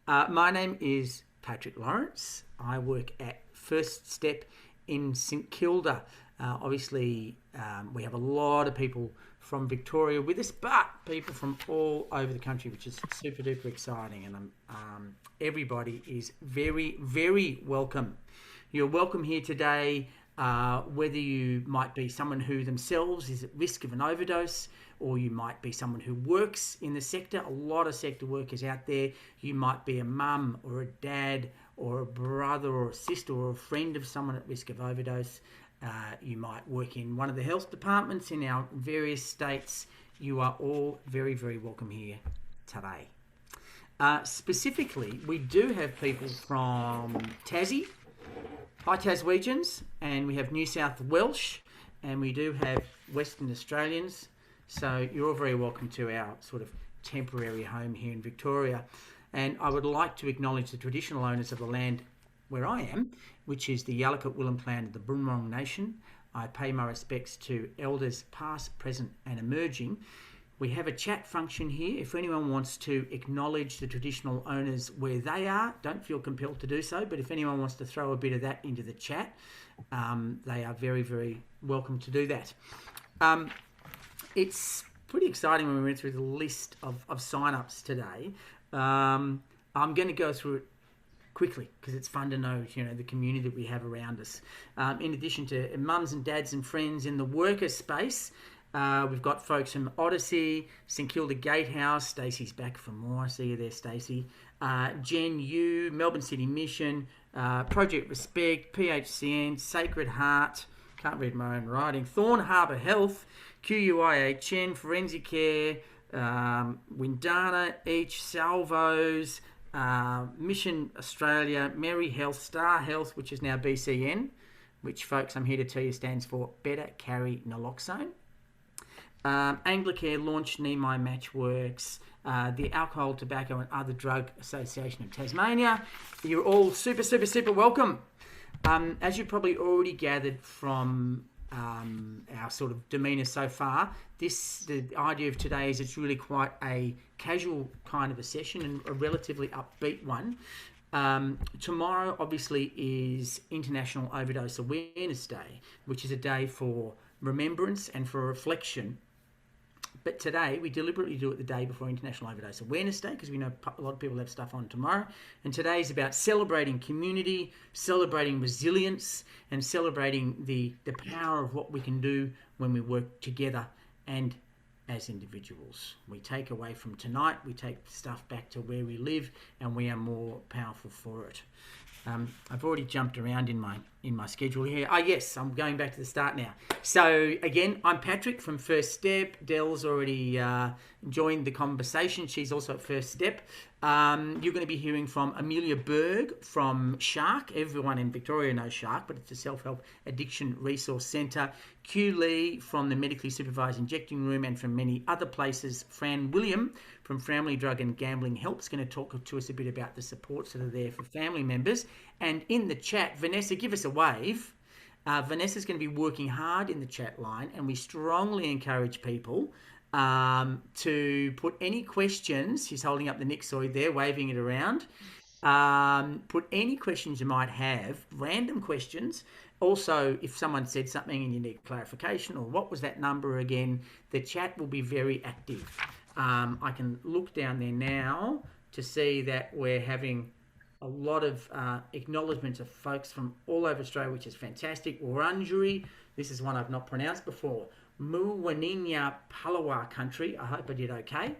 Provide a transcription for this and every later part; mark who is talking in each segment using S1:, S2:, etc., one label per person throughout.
S1: My name is Patrick Lawrence. I work at First Step in St Kilda. Obviously, we have a lot of people from Victoria with us, but people from all over the country, which is super duper exciting. And everybody is very, very welcome. You're welcome here today, whether you might be someone who themselves is at risk of an overdose, or you might be someone who works in the sector. A lot of sector workers out there. You might be a mum or a dad or a brother or a sister or a friend of someone at risk of overdose. You might work in one of the health departments in our various states. You are all very, very welcome here today. Specifically, we do have people from Tassie, High Taswegians, and we have New South Welsh, and we do have Western Australians. So you're all very welcome to our sort of temporary home here in Victoria. And I would like to acknowledge the traditional owners of the land where I am, which is the Yalukit Willam clan of the Boonwurrung Nation. I pay my respects to elders past, present and emerging. We have a chat function here. If anyone wants to acknowledge the traditional owners where they are, don't feel compelled to do so. But if anyone wants to throw a bit of that into the chat, they are very, very welcome to do that. It's pretty exciting when we went through the list of sign-ups today. I'm going to go through it quickly because it's fun to know, the community that we have around us. In addition to mums and dads and friends in the worker space, we've got folks from Odyssey, St Kilda Gatehouse. Stacey's back for more. I see you there, Stacey. Gen U, Melbourne City Mission, Project Respect, PHCN, Sacred Heart. Can't read my own writing. Thorn Harbour Health, QUIHN, Forensic Care, Windana, Each, Salvos, Mission Australia, Mary Health, Star Health, which is now BCN, which, folks, I'm here to tell you stands for Better Carry Naloxone. Anglicare Launch, Nemai Matchworks, the Alcohol, Tobacco and Other Drug Association of Tasmania. You're all super, super, super welcome. As you probably already gathered from our sort of demeanour so far, the idea of today is it's really quite a casual kind of a session and a relatively upbeat one. Tomorrow, obviously, is International Overdose Awareness Day, which is a day for remembrance and for reflection. But today, we deliberately do it the day before International Overdose Awareness Day because we know a lot of people have stuff on tomorrow. And today is about celebrating community, celebrating resilience, and celebrating the power of what we can do when we work together and as individuals. We take away from tonight, we take stuff back to where we live, and we are more powerful for it. I've already jumped around in my schedule here. Yes, I'm going back to the start now. So again, I'm Patrick from First Step. Dell's already joined the conversation. She's also at First Step. You're going to be hearing from Amelia Berg from SHARC. Everyone in Victoria knows SHARC, but it's a self-help addiction resource centre. Gyu Lee from the medically supervised injecting room, and from many other places. Fran Williamson from Family Drug and Gambling Help is going to talk to us a bit about the supports that are there for family members. And in the chat, Vanessa, give us a wave. Vanessa's going to be working hard in the chat line, and we strongly encourage people to put any questions. She's holding up the nyxoid there, waving it around. Put any questions you might have, random questions. Also, if someone said something and you need clarification, or what was that number again, the chat will be very active. I can look down there now to see that we're having a lot of acknowledgements of folks from all over Australia, which is fantastic. Wurundjeri, this is one I've not pronounced before. Muwaninya Palawa country, I hope I did okay.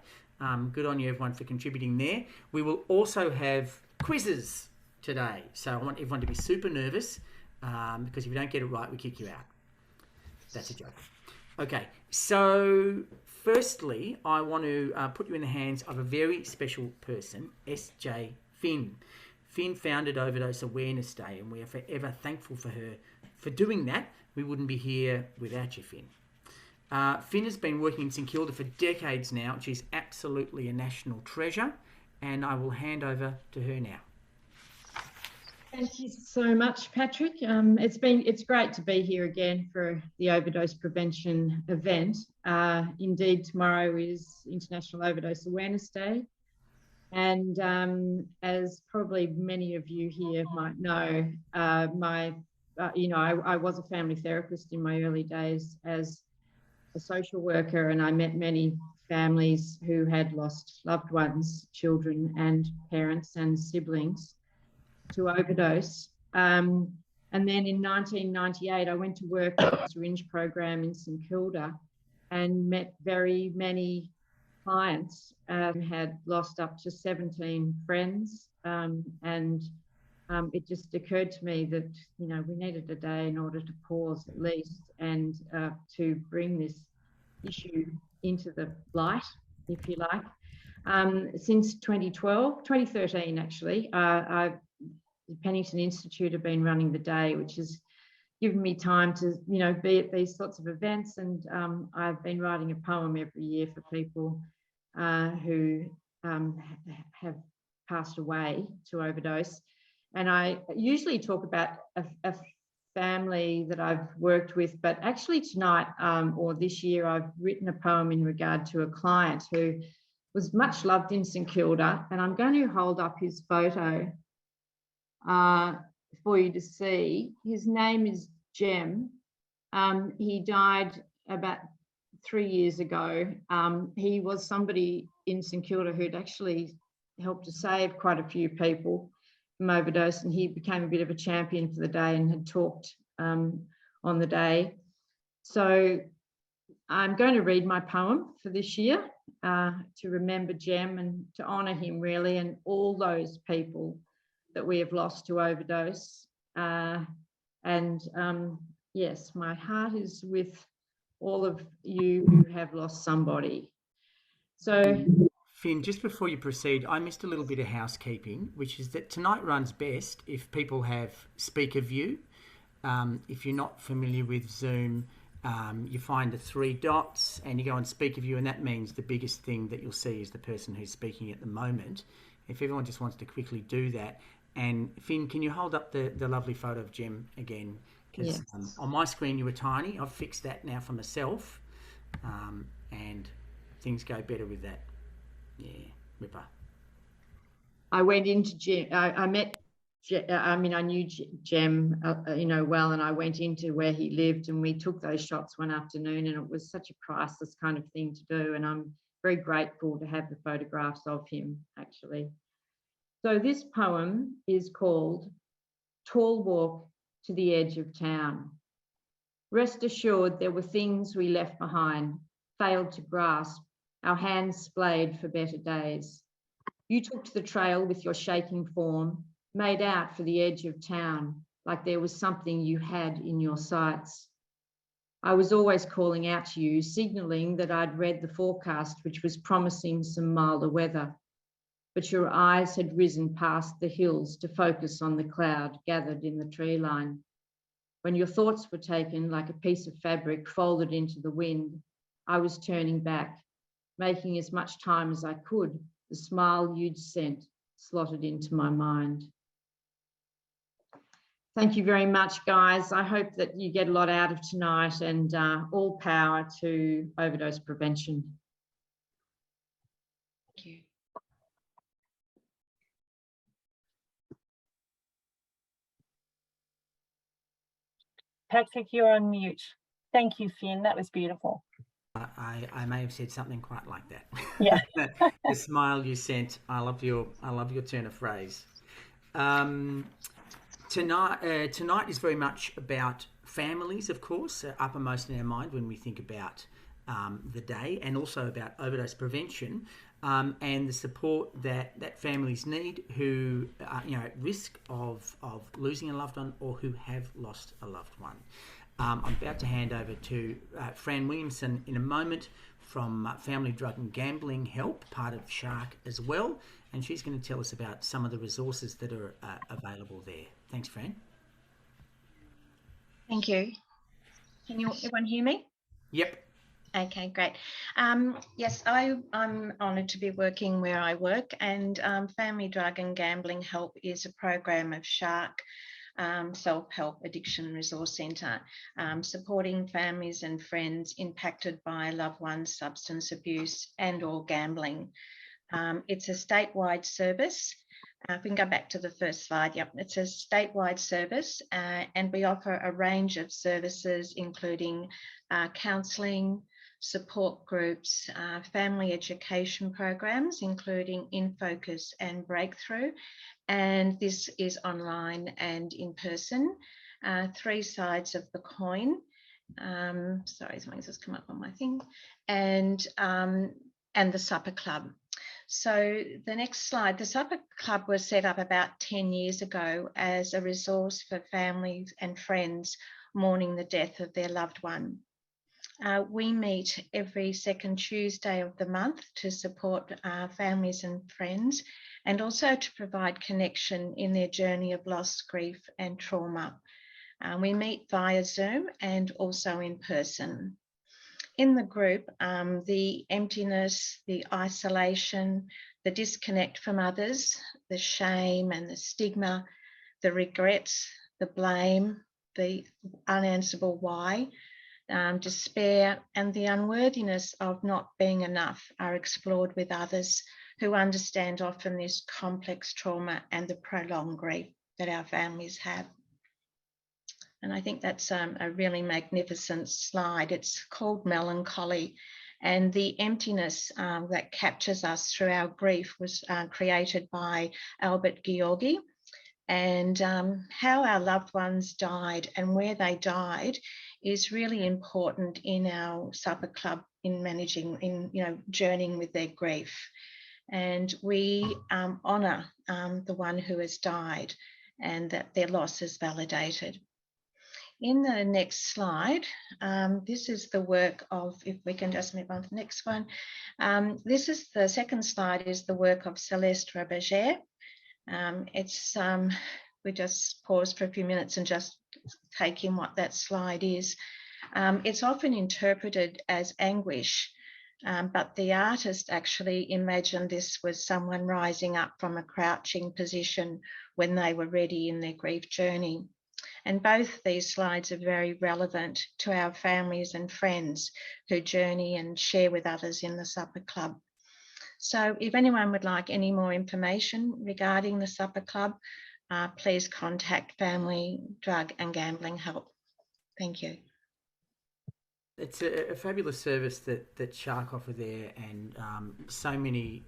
S1: Good on you, everyone, for contributing there. We will also have quizzes today, so I want everyone to be super nervous because if you don't get it right, we kick you out. That's a joke. Okay, so firstly, I want to put you in the hands of a very special person, SJ Finn. Finn founded Overdose Awareness Day, and we are forever thankful for her for doing that. We wouldn't be here without you, Finn. Finn has been working in St Kilda for decades now. She's absolutely a national treasure, and I will hand over to her now.
S2: Thank you so much, Patrick. It's great to be here again for the overdose prevention event. Indeed, tomorrow is International Overdose Awareness Day. And as probably many of you here might know, I was a family therapist in my early days as a social worker, and I met many families who had lost loved ones, children and parents and siblings to overdose. And then in 1998, I went to work at a syringe program in St Kilda and met very many clients, had lost up to 17 friends. It just occurred to me that, we needed a day in order to pause at least and to bring this issue into the light, if you like. Since 2013, actually, the Pennington Institute have been running the day, which has given me time to, be at these sorts of events. And I've been writing a poem every year for people who have passed away to overdose. And I usually talk about a family that I've worked with, but actually tonight or this year, I've written a poem in regard to a client who was much loved in St Kilda. And I'm going to hold up his photo for you to see. His name is Jem. He died about 3 years ago. He was somebody in St Kilda who'd actually helped to save quite a few people from overdose, and he became a bit of a champion for the day and had talked on the day. So I'm going to read my poem for this year to remember Jem and to honour him, really, and all those people that we have lost to overdose. Yes, my heart is with all of you who have lost somebody. So,
S1: Finn, just before you proceed, I missed a little bit of housekeeping, which is that tonight runs best if people have speaker view. If you're not familiar with Zoom, you find the 3 dots and you go on speaker view, and that means the biggest thing that you'll see is the person who's speaking at the moment. If everyone just wants to quickly do that. And Finn, can you hold up the lovely photo of Jem again? Because
S2: yes.
S1: On my screen you were tiny. I've fixed that now for myself, and things go better with that. Yeah, ripper.
S2: I went into Jem. I met. I knew Jem, well, and I went into where he lived, and we took those shots one afternoon, and it was such a priceless kind of thing to do. And I'm very grateful to have the photographs of him, actually. So this poem is called Tall Walk to the Edge of Town. Rest assured there were things we left behind, failed to grasp, our hands splayed for better days. You took to the trail with your shaking form, made out for the edge of town, like there was something you had in your sights. I was always calling out to you, signalling that I'd read the forecast, which was promising some milder weather. But your eyes had risen past the hills to focus on the cloud gathered in the tree line. When your thoughts were taken like a piece of fabric folded into the wind, I was turning back, making as much time as I could, the smile you'd sent slotted into my mind. Thank you very much, guys. I hope that you get a lot out of tonight, and all power to overdose prevention.
S3: Thank you. Patrick, you're on mute. Thank you, Finn. That was beautiful.
S1: I may have said something quite like that.
S3: Yeah.
S1: The smile you sent. I love your turn of phrase. Tonight is very much about families, of course, uppermost in our mind when we think about the day, and also about overdose prevention and the support that families need who are at risk of losing a loved one or who have lost a loved one. I'm about to hand over to Fran Williamson in a moment from Family Drug and Gambling Help, part of SHARC as well, and she's going to tell us about some of the resources that are available there. Thanks, Fran.
S4: Thank you. Can everyone hear me?
S1: Yep.
S4: Okay, great. Yes, I'm honoured to be working where I work, and Family Drug and Gambling Help is a program of SHARC, Self-Help Addiction Resource Centre, supporting families and friends impacted by loved ones' substance abuse and or gambling. It's a statewide service. If we can go back to the first slide, yep, it's a statewide service, and we offer a range of services, including counselling, support groups, family education programs, including In Focus and Breakthrough, and this is online and in person. Three sides of the coin. Sorry, something's just come up on my thing, and the supper club. So the next slide, the supper club was set up about 10 years ago as a resource for families and friends mourning the death of their loved one. We meet every second Tuesday of the month to support families and friends, and also to provide connection in their journey of loss, grief and trauma. We meet via Zoom and also in person. In the group, the emptiness, the isolation, the disconnect from others, the shame and the stigma, the regrets, the blame, the unanswerable why, despair and the unworthiness of not being enough are explored with others who understand often this complex trauma and the prolonged grief that our families have. And I think that's a really magnificent slide. It's called Melancholy, and the emptiness that captures us through our grief was created by Dr.Gyu Lee. And how our loved ones died and where they died is really important in our supper club in managing, journeying with their grief. And we honour the one who has died and that their loss is validated. In the next slide, this is the work of, if we can just move on to the next one. This is the second slide, is the work of Celeste Roberger. We just pause for a few minutes and just take in what that slide is. It's often interpreted as anguish, but the artist actually imagined this was someone rising up from a crouching position when they were ready in their grief journey. And both these slides are very relevant to our families and friends who journey and share with others in the supper club. So if anyone would like any more information regarding the supper club, please contact Family, Drug and Gambling Help. Thank you.
S1: It's a fabulous service that SHARC offer there, and so many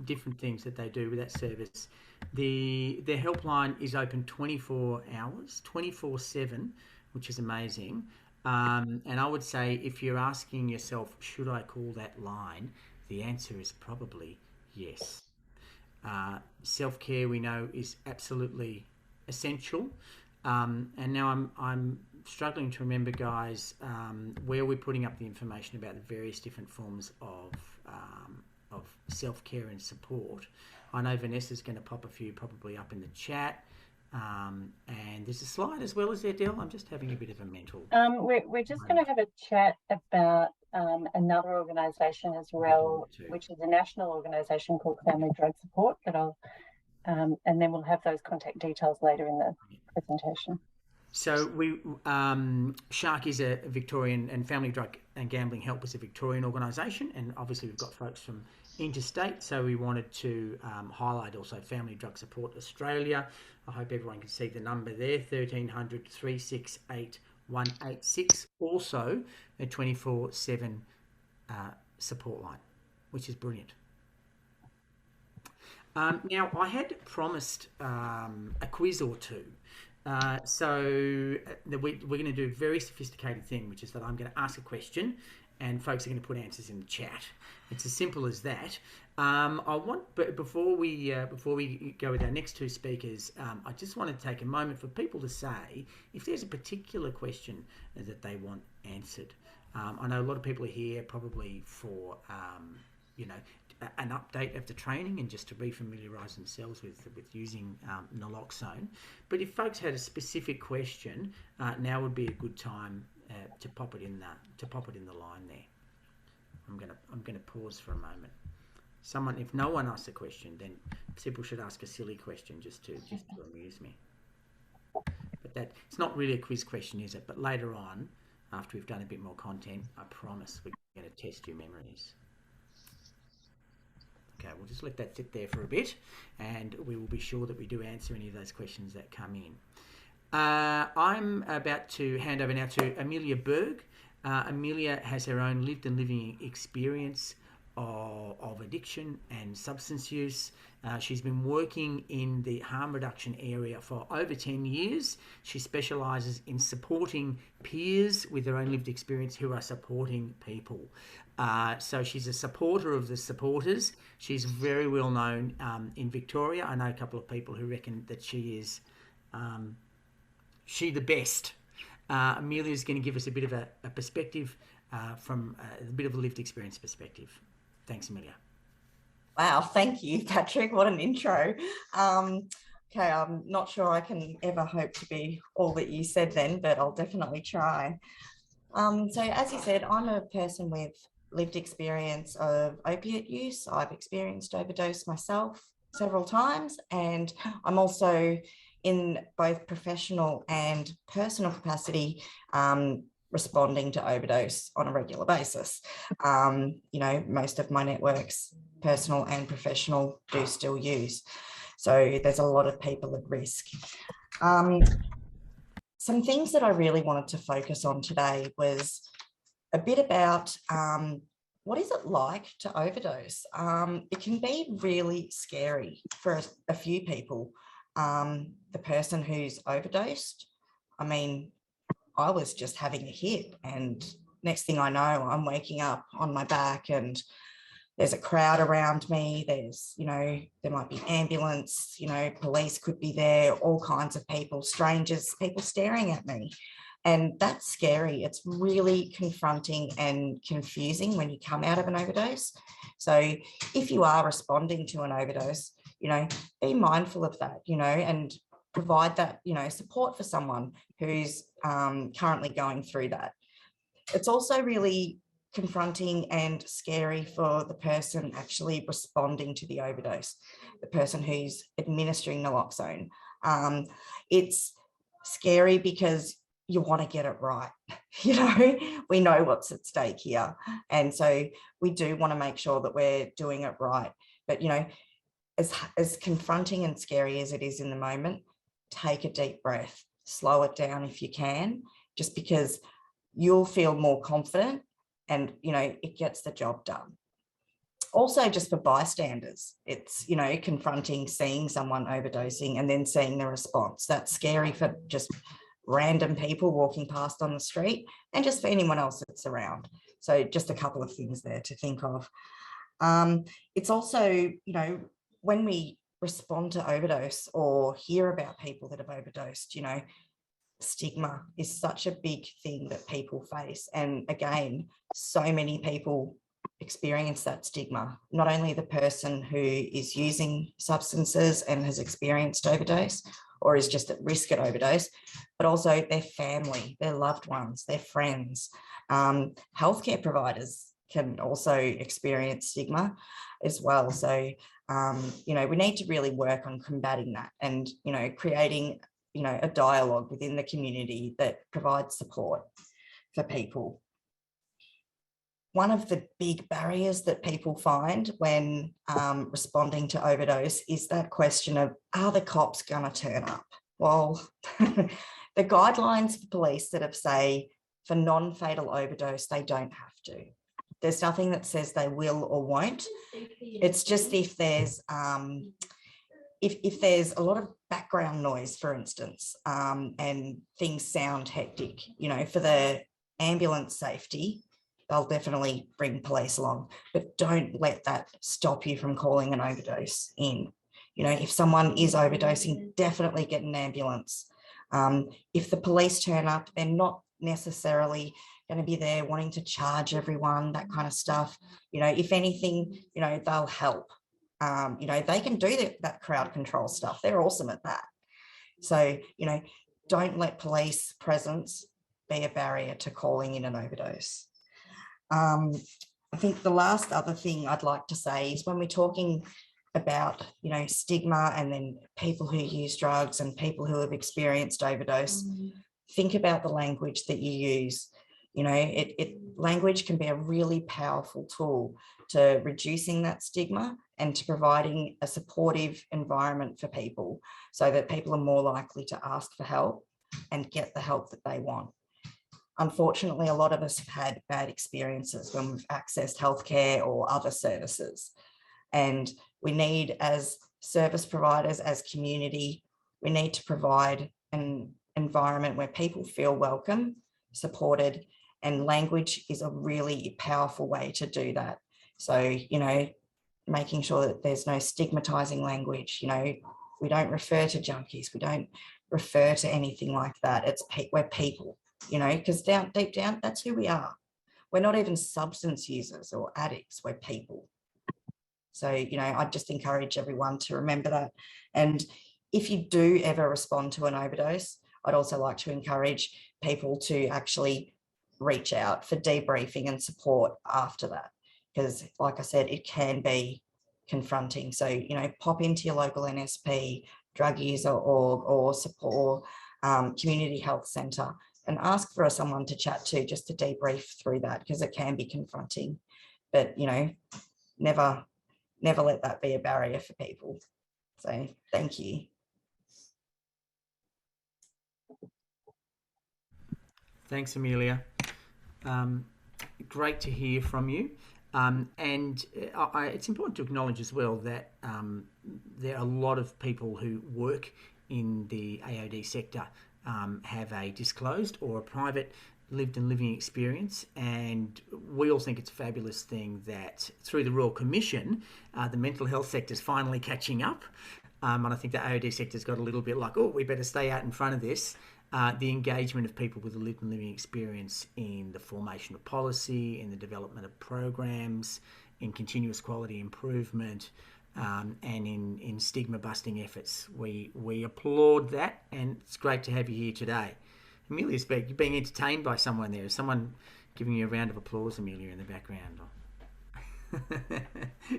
S1: different things that they do with that service. Their helpline is open 24 hours, 24/7, which is amazing. And I would say, if you're asking yourself, should I call that line? The answer is probably yes. Self-care, we know, is absolutely essential. And now I'm struggling to remember, guys, where we're putting up the information about the various different forms of self-care and support. I know Vanessa's going to pop a few probably up in the chat. And there's a slide as well, as there, Del? I'm just having a bit of a mental...
S3: We're just going to have a chat about another organisation as well, which is a national organisation called Family Drug Support, but and then we'll have those contact details later in the presentation.
S1: So SHARC is a Victorian, and Family Drug and Gambling Help is a Victorian organisation, and obviously we've got folks from interstate, so we wanted to highlight also Family Drug Support Australia. I hope everyone can see the number there, 1300 368 186. Also a 24/7 support line, which is brilliant. Now, I had promised a quiz or two. So we're going to do a very sophisticated thing, which is that I'm going to ask a question and folks are going to put answers in the chat. It's as simple as that. But before we go with our next two speakers, I just want to take a moment for people to say if there's a particular question that they want answered. I know a lot of people are here probably for an update of the training and just to refamiliarise themselves with using naloxone. But if folks had a specific question, now would be a good time to pop it in the line there. I'm gonna pause for a moment. If no one asks a question, then people should ask a silly question just to amuse me. But it's not really a quiz question, is it? But later on, after we've done a bit more content, I promise we're going to test your memories. Okay, we'll just let that sit there for a bit, and we will be sure that we do answer any of those questions that come in. I'm about to hand over now to Amelia Berg. Amelia has her own lived and living experience of addiction and substance use. She's been working in the harm reduction area for over 10 years. She specialises in supporting peers with their own lived experience who are supporting people. So she's a supporter of the supporters. She's very well known in Victoria. I know a couple of people who reckon that she is the best. Amelia's going to give us a bit of a perspective from a bit of a lived experience perspective. Thanks, Amelia.
S5: Wow, thank you, Patrick. What an intro. Okay, I'm not sure I can ever hope to be all that you said then, but I'll definitely try. So as you said, I'm a person with lived experience of opiate use. I've experienced overdose myself several times, and I'm also in both professional and personal capacity responding to overdose on a regular basis. Most of my networks, personal and professional, do still use. So there's a lot of people at risk. Some things that I really wanted to focus on today was a bit about what is it like to overdose? It can be really scary for a few people. The person who's overdosed, I mean, I was just having a hit, and next thing I know, I'm waking up on my back and there's a crowd around me. There's, there might be ambulance, police could be there, all kinds of people, strangers, people staring at me. And that's scary. It's really confronting and confusing when you come out of an overdose. So if you are responding to an overdose, be mindful of that, and provide that, support for someone who's currently going through that. It's also really confronting and scary for the person actually responding to the overdose, the person who's administering naloxone. It's scary because you want to get it right. We know what's at stake here. And so we do want to make sure that we're doing it right. But, as confronting and scary as it is in the moment, take a deep breath, slow it down if you can, just because you'll feel more confident and, it gets the job done. Also, just for bystanders, it's, confronting seeing someone overdosing and then seeing the response. That's scary for just random people walking past on the street and just for anyone else that's around. So just a couple of things there to think of. It's also, when we respond to overdose or hear about people that have overdosed, stigma is such a big thing that people face. And again, so many people experience that stigma, not only the person who is using substances and has experienced overdose or is just at risk at overdose, but also their family, their loved ones, their friends. Healthcare providers can also experience stigma as well. So, we need to really work on combating that and, creating, a dialogue within the community that provides support for people. One of the big barriers that people find when responding to overdose is that question of, are the cops going to turn up? Well, the guidelines for police that have say for non-fatal overdose, they don't have to. There's nothing that says they will or won't. It's just if there's if there's a lot of background noise, for instance, and things sound hectic, for the ambulance safety, they'll definitely bring police along, but don't let that stop you from calling an overdose in. If someone is overdosing, definitely get an ambulance. If the police turn up, they're not necessarily going to be there wanting to charge everyone, that kind of stuff. If anything, they'll help. They can do that crowd control stuff. They're awesome at that. So, don't let police presence be a barrier to calling in an overdose. I think the last other thing I'd like to say is when we're talking about, stigma and then people who use drugs and people who have experienced overdose, think about the language that you use. You know, language can be a really powerful tool to reducing that stigma and to providing a supportive environment for people so that people are more likely to ask for help and get the help that they want. Unfortunately, a lot of us have had bad experiences when we've accessed healthcare or other services. And we need, as service providers, as community, we need to provide an environment where people feel welcome, supported, and language is a really powerful way to do that. So, you know, making sure that there's no stigmatizing language, you know, we don't refer to junkies, we don't refer to anything like that. We're people, you know, because deep down, that's who we are. We're not even substance users or addicts, we're people. So, you know, I just encourage everyone to remember that. And if you do ever respond to an overdose, I'd also like to encourage people to actually reach out for debriefing and support after that. Because like I said, it can be confronting. So, you know, pop into your local NSP, drug user org or support community health centre and ask for someone to chat to just to debrief through that, because it can be confronting. But, you know, never let that be a barrier for people. So thank you.
S1: Thanks, Amelia. Great to hear from you. It's important to acknowledge as well that there are a lot of people who work in the AOD sector have a disclosed or a private lived and living experience, and we all think it's a fabulous thing that through the Royal Commission, the mental health sector is finally catching up. And I think the AOD sector's got a little bit like, oh, we better stay out in front of this. The engagement of people with a lived and living experience in the formation of policy, in the development of programs, in continuous quality improvement, and in stigma busting efforts. We applaud that, and it's great to have you here today. Amelia, you're being entertained by someone there. Is someone giving you a round of applause, Amelia, in the background?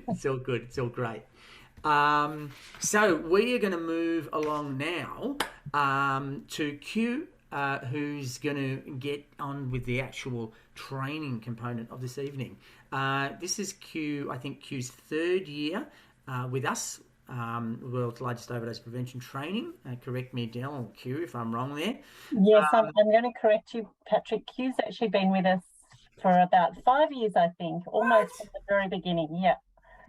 S1: It's all good. It's all great. So we are going to move along now to Gyu, who's going to get on with the actual training component of this evening. This is Gyu, I think Gyu's third year with us, world's largest overdose prevention training. Correct me, Del or Gyu, if I'm wrong there.
S3: Yes, I'm going to correct you, Patrick. Gyu's actually been with us for about 5 years, I think, almost from the very beginning. Yeah.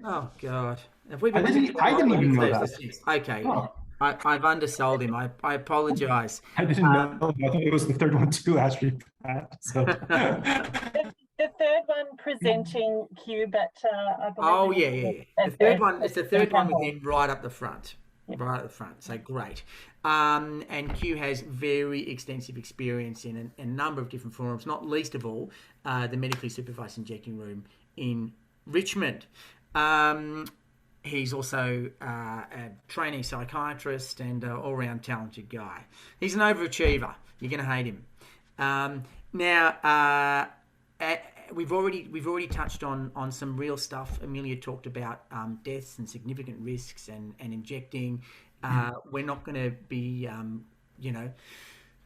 S1: Oh God, have we been?
S6: I didn't even know that.
S1: Okay,
S6: oh.
S1: I've undersold him. I apologise.
S6: I didn't know. I thought it was the third one too, actually, Pat. So.
S3: The third one presenting Gyu, but I believe.
S1: Oh yeah. The third one. It's the third one with him right up the front. Yep. Right at the front. So great. And Gyu has very extensive experience in a number of different forums, not least of all the medically supervised injecting room in Richmond. He's also a trainee psychiatrist and an all-round talented guy. He's an overachiever. You're going to hate him. Now, we've already touched on some real stuff. Amelia talked about deaths and significant risks and injecting. We're not going to be,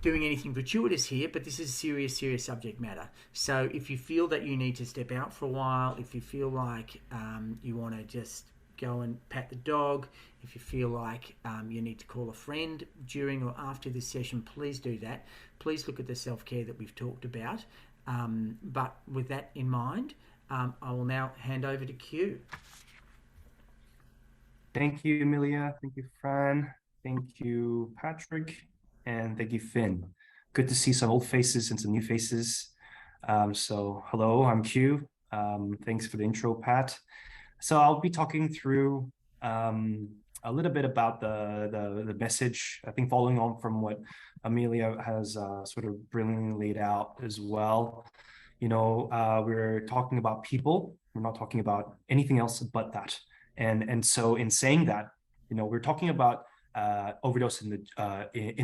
S1: doing anything gratuitous here, but this is serious subject matter. So if you feel that you need to step out for a while, if you feel like you want to just go and pat the dog, if you feel like you need to call a friend during or after this session, please do that. Please look at the self-care that we've talked about. But with that in mind, I will now hand over to Gyu.
S6: Thank you, Amelia. Thank you, Fran. Thank you, Patrick. And thank you, Finn. Good to see some old faces and some new faces. So hello, I'm Gyu. Thanks for the intro, Pat. So I'll be talking through a little bit about the message, I think following on from what Amelia has sort of brilliantly laid out as well. You know, we're talking about people. We're not talking about anything else but that. And so in saying that, you know, we're talking about overdose in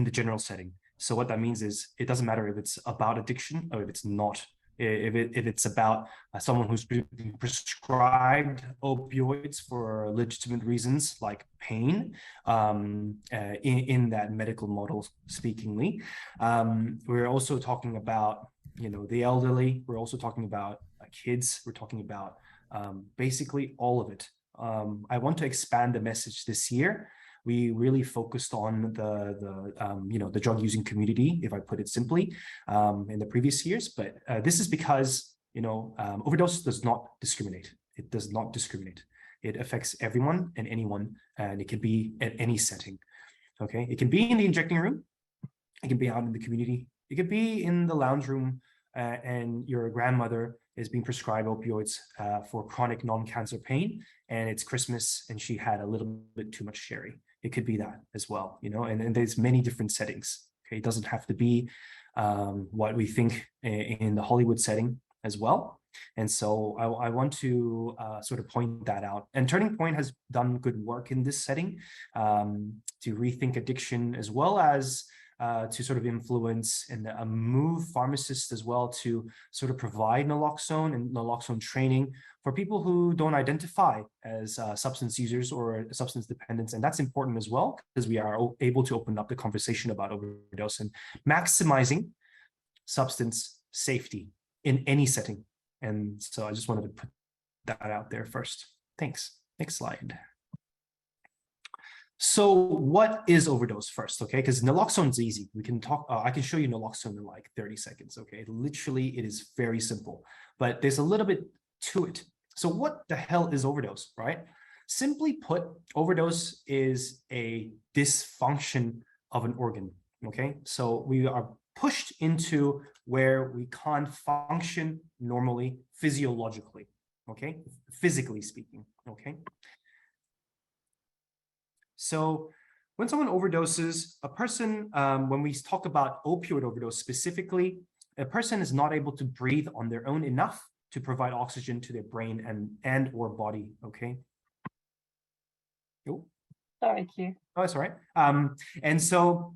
S6: the general setting. So what that means is it doesn't matter if it's about addiction or if it's not. If it's about someone who's been prescribed opioids for legitimate reasons like pain, in that medical model speakingly. We're also talking about the elderly. We're also talking about kids. We're talking about basically all of it. I want to expand the message this year. We really focused on the drug using community, if I put it simply, in the previous years. But this is because overdose does not discriminate. It does not discriminate. It affects everyone and anyone, and it can be at any setting. Okay, it can be in the injecting room. It can be out in the community. It could be in the lounge room, and your grandmother is being prescribed opioids for chronic non-cancer pain, and it's Christmas and she had a little bit too much sherry. It could be that as well, and there's many different settings. Okay, it doesn't have to be what we think in the Hollywood setting as well. And so I want to sort of point that out. And Turning Point has done good work in this setting to rethink addiction, as well as to sort of influence and move pharmacists as well to sort of provide naloxone and naloxone training for people who don't identify as substance users or substance dependents. And that's important as well, because we are able to open up the conversation about overdose and maximizing substance safety in any setting. And so I just wanted to put that out there first. Thanks. Next slide. So what is overdose first, okay? Because naloxone is easy. We can talk, I can show you naloxone in like 30 seconds, okay? Literally, it is very simple, but there's a little bit to it. So what the hell is overdose, right? Simply put, overdose is a dysfunction of an organ, okay? So we are pushed into where we can't function normally, physiologically, okay? Physically speaking, okay? So when someone overdoses, a person, when we talk about opioid overdose specifically, a person is not able to breathe on their own enough to provide oxygen to their brain and or body, okay? Oh.
S3: Sorry, Q.
S6: Oh, that's all right. And so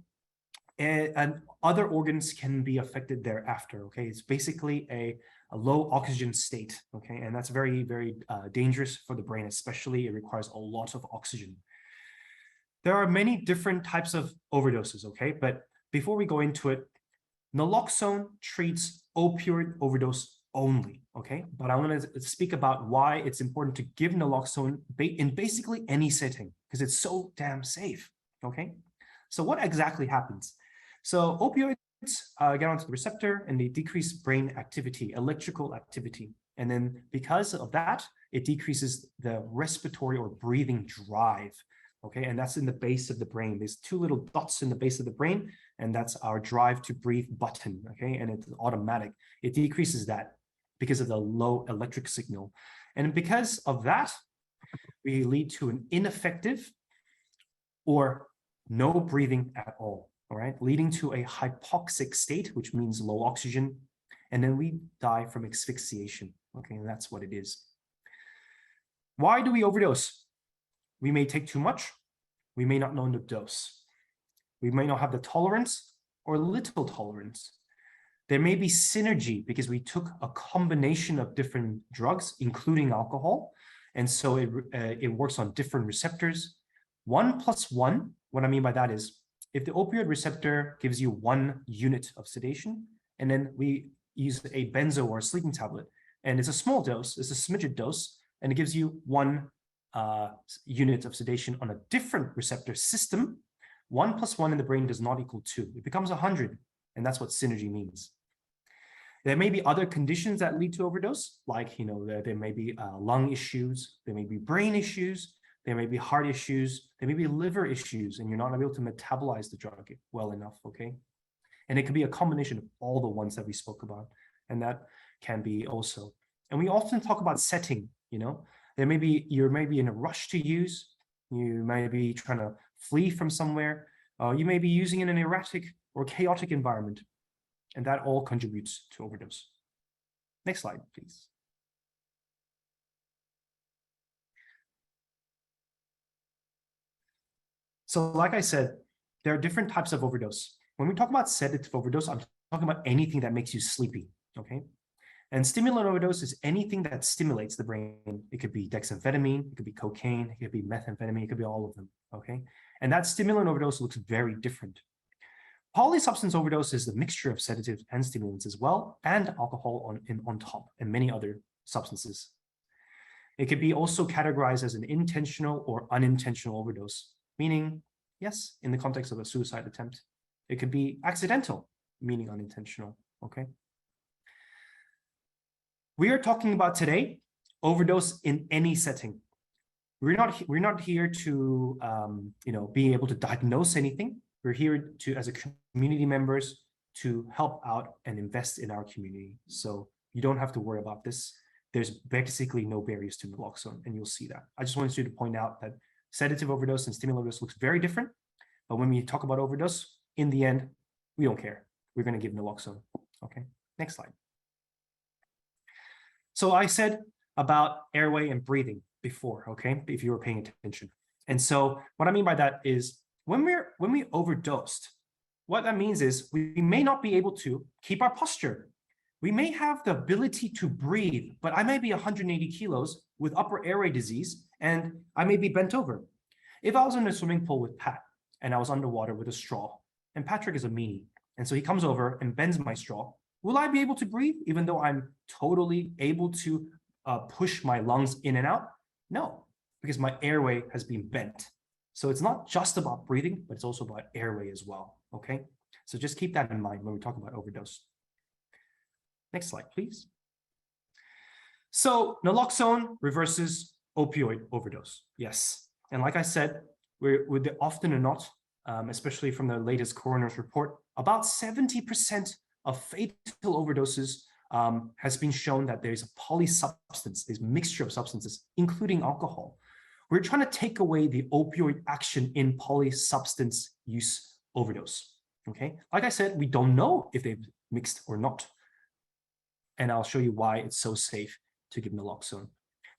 S6: and other organs can be affected thereafter, okay? It's basically a low oxygen state, okay? And that's very, very dangerous for the brain, especially. It requires a lot of oxygen. There are many different types of overdoses, okay? But before we go into it, naloxone treats opioid overdose only, okay? But I want to speak about why it's important to give naloxone in basically any setting, because it's so damn safe, okay? So what exactly happens? So opioids get onto the receptor and they decrease brain activity, electrical activity. And then because of that, it decreases the respiratory or breathing drive. Okay, and that's in the base of the brain. There's two little dots in the base of the brain, and that's our drive to breathe button, okay? And it's automatic. It decreases that because of the low electric signal. And because of that, we lead to an ineffective or no breathing at all, all right? Leading to a hypoxic state, which means low oxygen, and then we die from asphyxiation, okay? And that's what it is. Why do we overdose? We may take too much. We may not know the dose. We may not have the tolerance or little tolerance. There may be synergy because we took a combination of different drugs, including alcohol. And so it works on different receptors. 1+1, what I mean by that is, if the opioid receptor gives you 1 unit of sedation, and then we use a benzo or a sleeping tablet, and it's a small dose, it's a smidget dose, and it gives you 1 unit of sedation on a different receptor system, 1+1 in the brain does not equal 2. It becomes 100, and that's what synergy means. There may be other conditions that lead to overdose, like there may be lung issues, there may be brain issues, there may be heart issues, there may be liver issues, and you're not able to metabolize the drug well enough, okay? And it could be a combination of all the ones that we spoke about, and that can be also. And we often talk about setting, you may be in a rush to use, you may be trying to flee from somewhere, you may be using in an erratic or chaotic environment, and that all contributes to overdose. Next slide, please. So like I said, there are different types of overdose. When we talk about sedative overdose, I'm talking about anything that makes you sleepy, okay? And stimulant overdose is anything that stimulates the brain. It could be dexamphetamine, it could be cocaine, it could be methamphetamine, it could be all of them, okay? And that stimulant overdose looks very different. Polysubstance overdose is the mixture of sedatives and stimulants as well, and alcohol on top, and many other substances. It could be also categorized as an intentional or unintentional overdose, meaning, yes, in the context of a suicide attempt. It could be accidental, meaning unintentional, okay? We are talking about today overdose in any setting. We're not here to be able to diagnose anything. We're here to, as a community members, to help out and invest in our community. So you don't have to worry about this. There's basically no barriers to naloxone, and you'll see that. I just wanted you to point out that sedative overdose and stimulant overdose looks very different. But when we talk about overdose, in the end, we don't care. We're going to give naloxone. Okay, next slide. So I said about airway and breathing before, okay, if you were paying attention. And so what I mean by that is when we overdosed, what that means is we may not be able to keep our posture. We may have the ability to breathe, but I may be 180 kilos with upper airway disease, and I may be bent over. If I was in a swimming pool with Pat and I was underwater with a straw, and Patrick is a meanie, and so he comes over and bends my straw, will I be able to breathe even though I'm totally able to push my lungs in and out? No, because my airway has been bent. So it's not just about breathing, but it's also about airway as well, okay? So just keep that in mind when we talk about overdose. Next slide, please. So naloxone reverses opioid overdose, yes. And like I said, we're often or not, especially from the latest coroner's report, about 70% of fatal overdoses has been shown that there's a polysubstance, this mixture of substances, including alcohol. We're trying to take away the opioid action in polysubstance use overdose, okay? Like I said, we don't know if they've mixed or not. And I'll show you why it's so safe to give naloxone.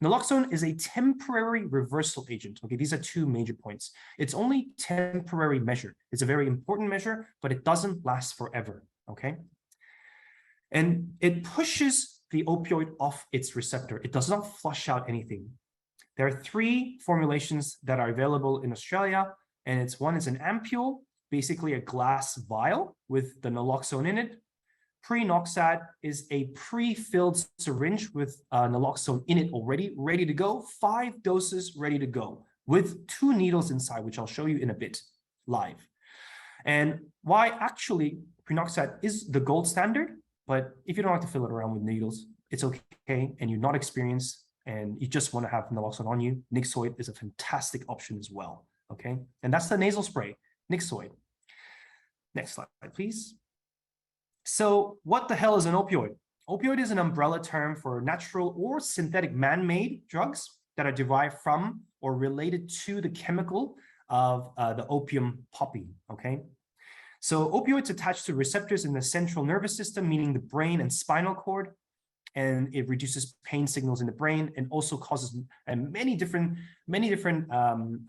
S6: Naloxone is a temporary reversal agent. Okay, these are two major points. It's only temporary measure. It's a very important measure, but it doesn't last forever, okay? And it pushes the opioid off its receptor. It does not flush out anything. There are 3 formulations that are available in Australia, and one is an ampule, basically a glass vial with the naloxone in it. Prenoxade is a pre-filled syringe with naloxone in it already, ready to go, 5 doses ready to go, with 2 needles inside, which I'll show you in a bit live. And why actually prenoxade is the gold standard, but if you don't like to fill it around with needles, it's okay, and you're not experienced, and you just want to have naloxone on you, nyxoid is a fantastic option as well, okay? And that's the nasal spray, nyxoid. Next slide, please. So what the hell is an opioid? Opioid is an umbrella term for natural or synthetic man-made drugs that are derived from or related to the chemical of the opium poppy, okay? So opioids attach to receptors in the central nervous system, meaning the brain and spinal cord, and it reduces pain signals in the brain and also causes many different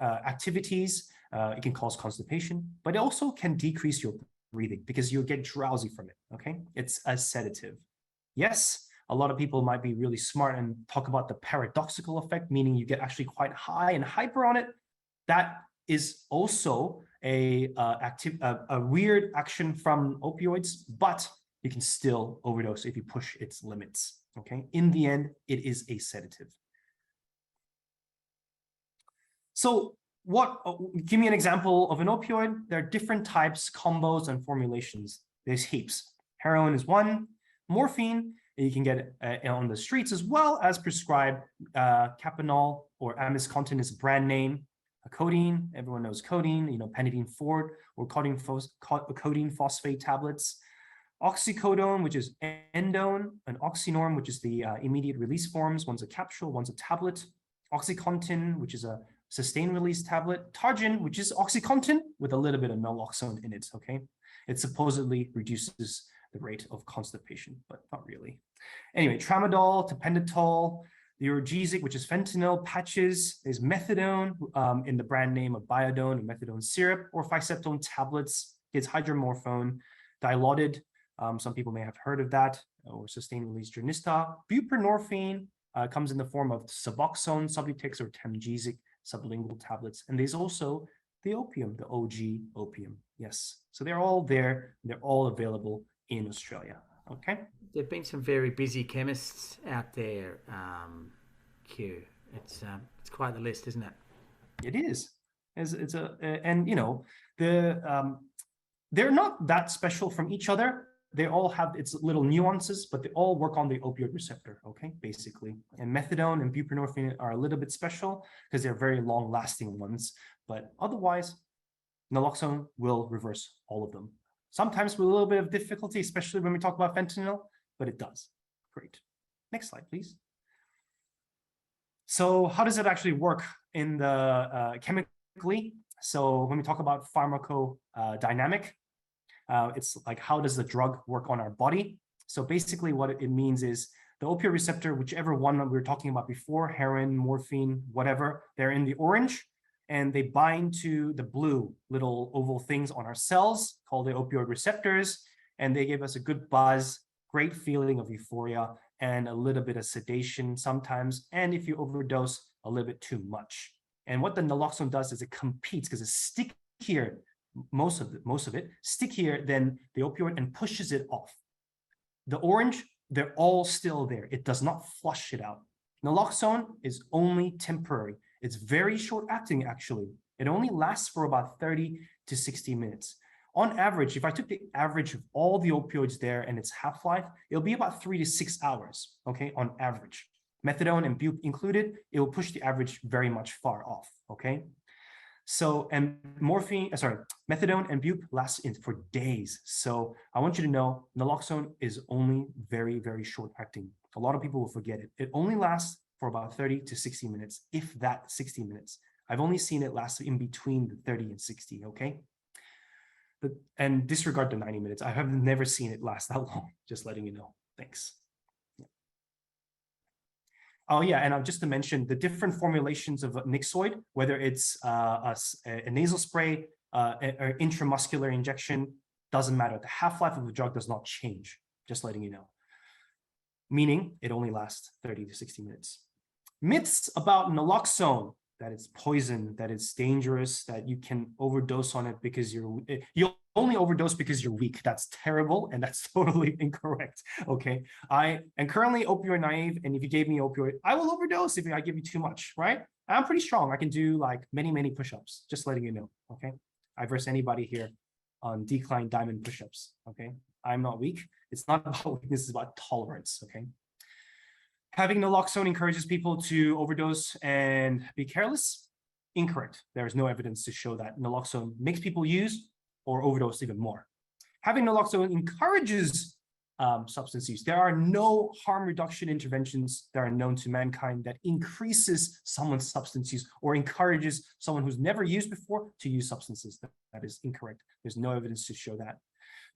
S6: activities. It can cause constipation, but it also can decrease your breathing because you'll get drowsy from it, okay? It's a sedative. Yes, a lot of people might be really smart and talk about the paradoxical effect, meaning you get actually quite high and hyper on it. That is also a weird action from opioids, but you can still overdose if you push its limits, okay? In the end, it is a sedative. So give me an example of an opioid. There are different types, combos, and formulations. There's heaps. Heroin is one. Morphine, you can get on the streets, as well as prescribed. Capanol or Amiscontin is a brand name. Codeine, everyone knows codeine, Panadine Fort or codeine phosphate tablets. Oxycodone, which is endone, and oxynorm, which is the immediate release forms. One's a capsule, one's a tablet. Oxycontin, which is a sustained release tablet. Targin, which is OxyContin with a little bit of naloxone in it, okay? It supposedly reduces the rate of constipation, but not really. Anyway, tramadol, tapentadol, the Urgesic, which is fentanyl, patches. There's methadone in the brand name of Biodone and methadone syrup, or Physetone tablets. It's hydromorphone, dilaudid. Some people may have heard of that, or sustained release Dronista. Buprenorphine comes in the form of Suboxone, Subutex, or Temgesic sublingual tablets. And there's also the opium, the OG opium. Yes. So they're all there. They're all available in Australia. Okay.
S1: There've been some very busy chemists out there, Q. It's quite the list, isn't it?
S6: It is. And you know, they're not that special from each other. They all have its little nuances, but they all work on the opioid receptor, okay, basically. And methadone and buprenorphine are a little bit special because they're very long-lasting ones. But otherwise, naloxone will reverse all of them. Sometimes with a little bit of difficulty, especially when we talk about fentanyl, but it does. Great. Next slide, please. So how does it actually work in the chemically? So when we talk about pharmacodynamic, it's like, how does the drug work on our body? So basically what it means is the opioid receptor, whichever one we were talking about before, heroin, morphine, whatever, they're in the orange, and they bind to the blue little oval things on our cells called the opioid receptors, and they give us a good buzz, great feeling of euphoria, and a little bit of sedation sometimes, and if you overdose, a little bit too much. And what the naloxone does is it competes, because it's stickier, most of it, stickier than the opioid, and pushes it off. The orange, they're all still there. It does not flush it out. Naloxone is only temporary. It's very short acting, actually. It only lasts for about 30 to 60 minutes. On average, if I took the average of all the opioids there and its half-life, it'll be about 3 to 6 hours, okay, on average. Methadone and bupe included, it will push the average very much far off, okay? So, and methadone and bupe last for days. So I want you to know, naloxone is only very, very short acting. A lot of people will forget it. It only lasts for about 30 to 60 minutes, if that 60 minutes. I've only seen it last in between the 30 and 60, okay? And disregard the 90 minutes. I have never seen it last that long, just letting you know. Thanks. Yeah. Oh yeah, and just to mention the different formulations of nyxoid, whether it's a nasal spray or intramuscular injection, doesn't matter. The half-life of the drug does not change, just letting you know. Meaning it only lasts 30 to 60 minutes. Myths about naloxone, that it's poison, that it's dangerous, that you can overdose on it because you'll only overdose because you're weak. That's terrible, and that's totally incorrect, okay? I am currently opioid naive, and if you gave me opioid, I will overdose if I give you too much, right? I'm pretty strong. I can do like many, many push-ups, just letting you know, okay? I verse anybody here on decline diamond push-ups, okay? I'm not weak. It's not about weakness, it's about tolerance, okay? Having naloxone encourages people to overdose and be careless? Incorrect. There is no evidence to show that naloxone makes people use or overdose even more. Having naloxone encourages substance use. There are no harm reduction interventions that are known to mankind that increases someone's substance use or encourages someone who's never used before to use substances. That is incorrect. There's no evidence to show that.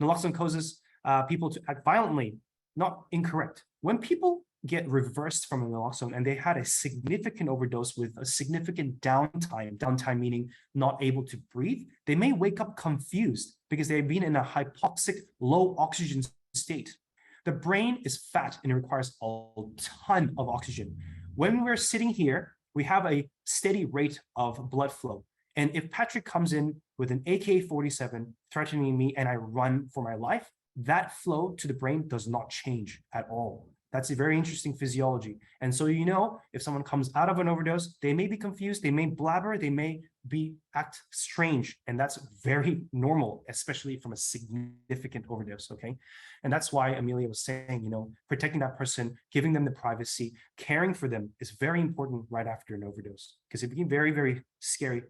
S6: Naloxone causes people to act violently. Not incorrect. When people get reversed from naloxone and they had a significant overdose with a significant downtime meaning not able to breathe, they may wake up confused because they've been in a hypoxic, low oxygen state. The brain is fat and it requires a ton of oxygen. When we're sitting here, we have a steady rate of blood flow. And if Patrick comes in with an AK-47 threatening me and I run for my life, that flow to the brain does not change at all. That's a very interesting physiology. And so, you know, if someone comes out of an overdose, they may be confused, they may blabber, they may act strange. And that's very normal, especially from a significant overdose, okay? And that's why Amelia was saying, you know, protecting that person, giving them the privacy, caring for them is very important right after an overdose, because it became very, very scary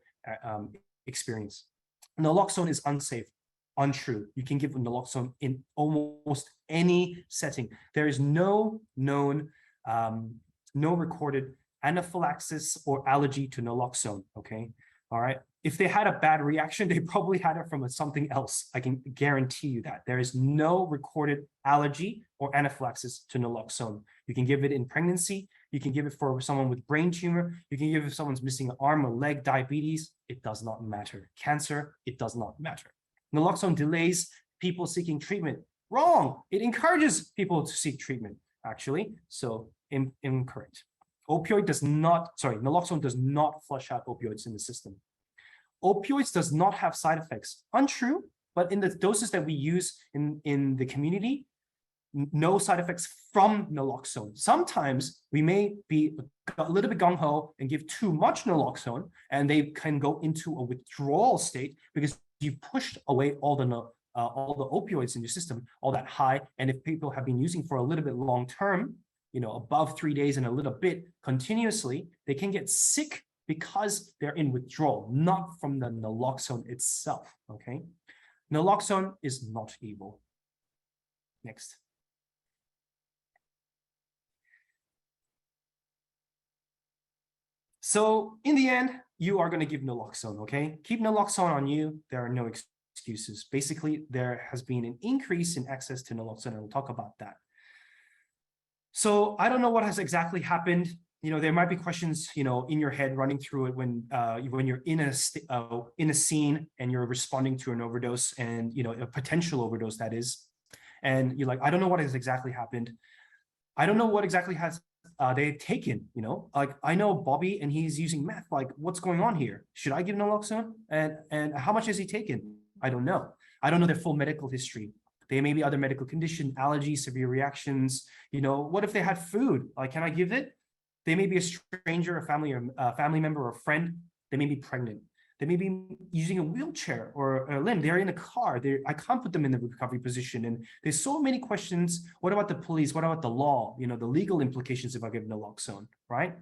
S6: experience. Naloxone is unsafe. Untrue. You can give naloxone in almost any setting. There is no known, no recorded anaphylaxis or allergy to naloxone, okay? All right. If they had a bad reaction, they probably had it from something else. I can guarantee you that. There is no recorded allergy or anaphylaxis to naloxone. You can give it in pregnancy. You can give it for someone with brain tumor. You can give it if someone's missing an arm, a leg, diabetes. It does not matter. Cancer, it does not matter. Naloxone delays people seeking treatment. Wrong. It encourages people to seek treatment, actually. So incorrect. Naloxone does not flush out opioids in the system. opioids does not have side effects. Untrue, but in the doses that we use in the community, no side effects from naloxone. Sometimes we may be a little bit gung-ho and give too much naloxone, and they can go into a withdrawal state because you pushed away all the opioids in your system, all that high. And if people have been using for a little bit long term, above 3 days and a little bit continuously, they can get sick because they're in withdrawal, not from the naloxone itself, okay? Naloxone is not evil. Next. So in the end, you are going to give naloxone, okay? Keep naloxone on you. There are no excuses. Basically, there has been an increase in access to naloxone, and we'll talk about that. So I don't know what has exactly happened. There might be questions, in your head running through it when you're in a scene and you're responding to an overdose and, a potential overdose that is, and you're like, I don't know what has exactly happened. I don't know what exactly has they've taken, like I know Bobby and he's using meth. Like, what's going on here? Should I give naloxone? And how much has he taken? I don't know. I don't know their full medical history. They may be other medical condition, allergies, severe reactions. What if they had food? Like, can I give it? They may be a stranger, a family member, or a friend. They may be pregnant. They may be using a wheelchair or a limb. They're in a car. I can't put them in the recovery position. And there's so many questions. What about the police? What about the law? The legal implications if I give naloxone, right?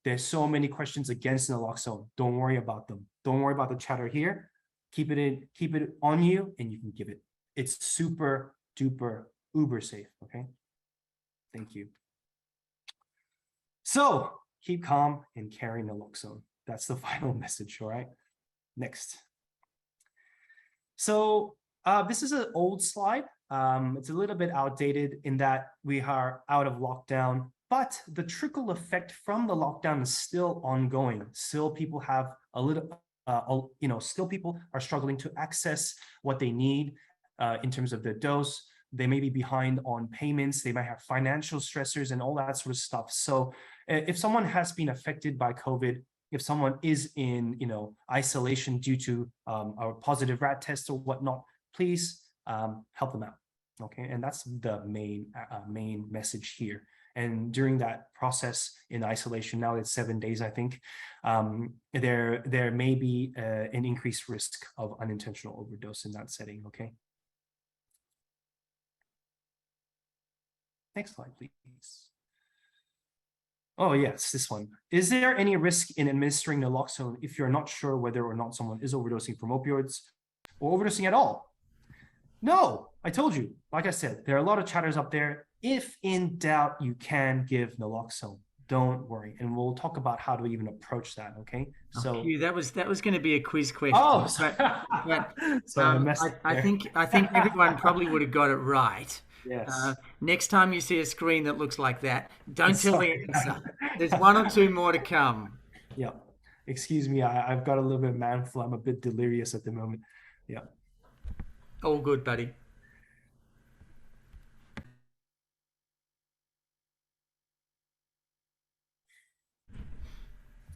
S6: There's so many questions against naloxone. Don't worry about them. Don't worry about the chatter here. Keep it on you, and you can give it. It's super duper uber safe. Okay. Thank you. So keep calm and carry naloxone. That's the final message. All right. Next. So this is an old slide. It's a little bit outdated in that we are out of lockdown, but the trickle effect from the lockdown is still ongoing. Still people have a little, still people are struggling to access what they need in terms of the dose. They may be behind on payments. They might have financial stressors and all that sort of stuff. So if someone has been affected by COVID, if someone is in, isolation due to a positive rat test or whatnot, please help them out. Okay, and that's the main message here. And during that process in isolation, now it's 7 days, I think, there may be an increased risk of unintentional overdose in that setting. Okay. Next slide, please. Oh, yes, this one. Is there any risk in administering naloxone if you're not sure whether or not someone is overdosing from opioids or overdosing at all? No, I told you. Like I said, there are a lot of chatters up there. If in doubt, you can give naloxone. Don't worry. And we'll talk about how to even approach that, okay? So
S1: that was going to be a quiz question.
S6: Oh,
S1: I think everyone probably would have got it right.
S6: Yes.
S1: Next time you see a screen that looks like that, don't tell the answer. There's one or two more to come.
S6: Yeah. Excuse me. I've got a little bit of man flu. I'm a bit delirious at the moment. Yeah.
S1: All good, buddy.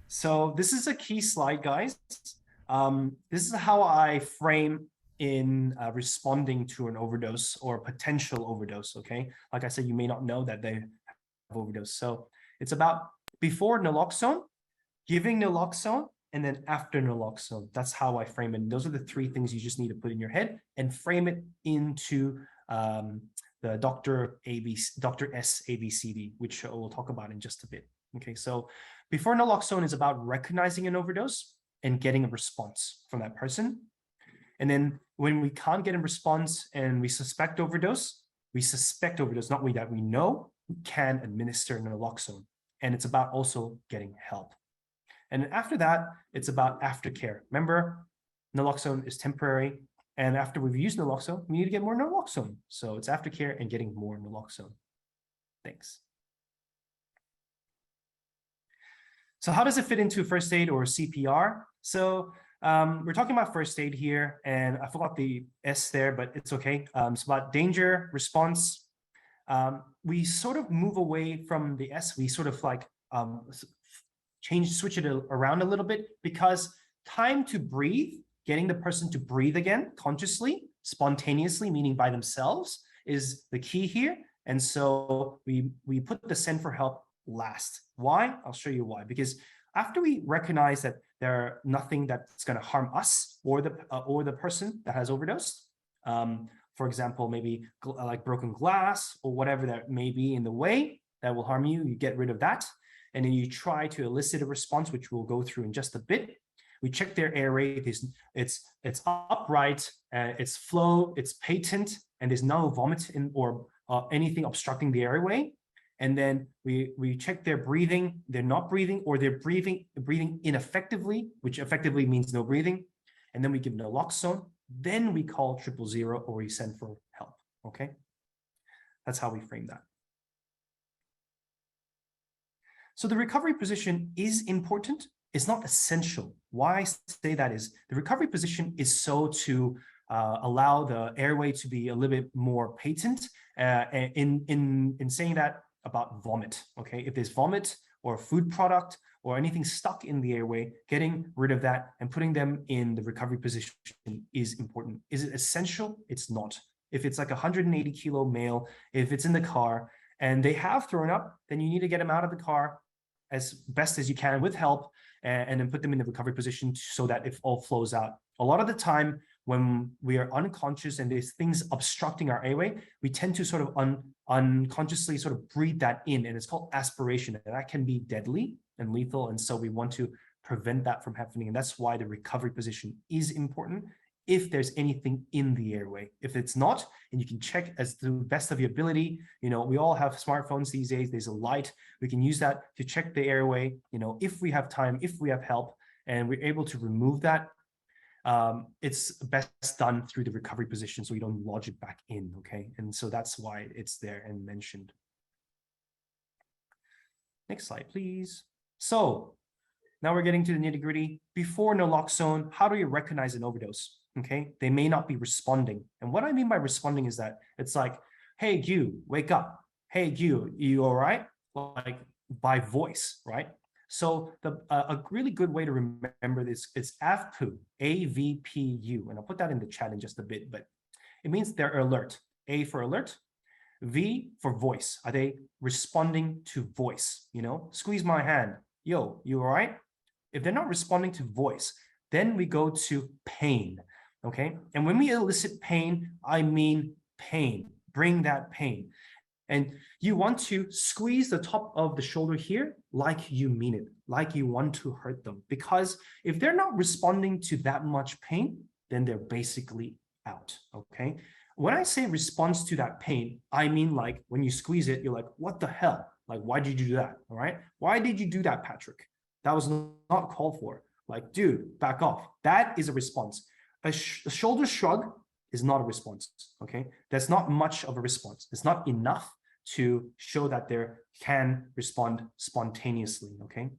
S6: So this is a key slide, guys. This is how I frame in responding to an overdose or potential overdose, okay? Like I said, you may not know that they have overdose. So it's about before naloxone, giving naloxone, and then after naloxone. That's how I frame it. And those are the three things you just need to put in your head and frame it into the Dr. S ABCD, which we'll talk about in just a bit. Okay, so before naloxone is about recognizing an overdose and getting a response from that person. And then when we can't get a response and we suspect overdose, not we that we know, we can administer naloxone. And it's about also getting help. And after that, it's about aftercare. Remember, naloxone is temporary. And after we've used naloxone, we need to get more naloxone. So it's aftercare and getting more naloxone. Thanks. So how does it fit into first aid or CPR? So we're talking about first aid here, and I forgot the S there, but it's okay. It's about danger, response. We sort of move away from the S. We sort of like switch it around a little bit because time to breathe, getting the person to breathe again consciously, spontaneously, meaning by themselves, is the key here. And so we put the send for help last. Why? I'll show you why. Because after we recognize that there's nothing that's going to harm us or the person that has overdosed, for example, maybe like broken glass or whatever that may be in the way that will harm you, you get rid of that. And then you try to elicit a response, which we'll go through in just a bit. We check their airway, it's upright, it's flow, it's patent, and there's no vomit or anything obstructing the airway. And then we check their breathing, they're not breathing, or they're breathing ineffectively, which effectively means no breathing. And then we give naloxone, then we call 000 or we send for help, okay? That's how we frame that. So the recovery position is important. It's not essential. Why I say that is the recovery position is so to allow the airway to be a little bit more patent. In saying that about vomit, okay? If there's vomit or a food product or anything stuck in the airway, getting rid of that and putting them in the recovery position is important. Is it essential? It's not. If it's like a 180 kilo male, if it's in the car and they have thrown up, then you need to get them out of the car as best as you can with help and then put them in the recovery position so that it all flows out. A lot of the time when we are unconscious and there's things obstructing our airway, we tend to sort of unconsciously sort of breathe that in, and it's called aspiration, and that can be deadly and lethal. And so we want to prevent that from happening. And that's why the recovery position is important if there's anything in the airway. If it's not, and you can check as to the best of your ability, you know, we all have smartphones these days, there's a light, we can use that to check the airway, you know, if we have time, if we have help, and we're able to remove that, it's best done through the recovery position so you don't lodge it back in, okay? And so that's why it's there and mentioned. Next slide, please. So now we're getting to the nitty-gritty. Before naloxone, how do you recognize an overdose? Okay, they may not be responding. And what I mean by responding is that it's like, hey, Gyu, wake up. Hey, Gyu, you all right? Like by voice, right? So a really good way to remember this is AVPU, AVPU. And I'll put that in the chat in just a bit, but it means they're alert. A for alert, V for voice. Are they responding to voice? You know, squeeze my hand. Yo, you all right? If they're not responding to voice, then we go to pain. Okay, and when we elicit pain, I mean pain. Bring that pain. And you want to squeeze the top of the shoulder here like you mean it, like you want to hurt them. Because if they're not responding to that much pain, then they're basically out, okay? When I say response to that pain, I mean like when you squeeze it, you're like, what the hell? Like, why did you do that, all right? Why did you do that, Patrick? That was not called for. Like, dude, back off. That is a response. A shoulder shrug is not a response, okay? That's not much of a response. It's not enough to show that they can respond spontaneously, okay?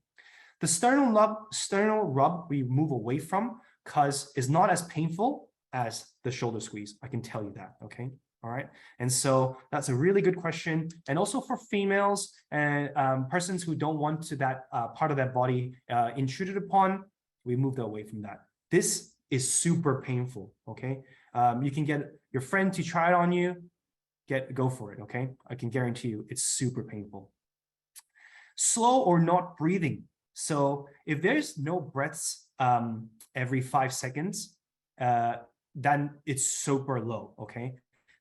S6: The sternal rub we move away from because it's not as painful as the shoulder squeeze. I can tell you that, okay? All right, and so that's a really good question. And also for females and persons who don't want to that part of that body intruded upon, we move away from that. This is super painful, okay? You can get your friend to try it on you, go for it, okay? I can guarantee you it's super painful. Slow or not breathing. So if there's no breaths every 5 seconds, then it's super low, okay?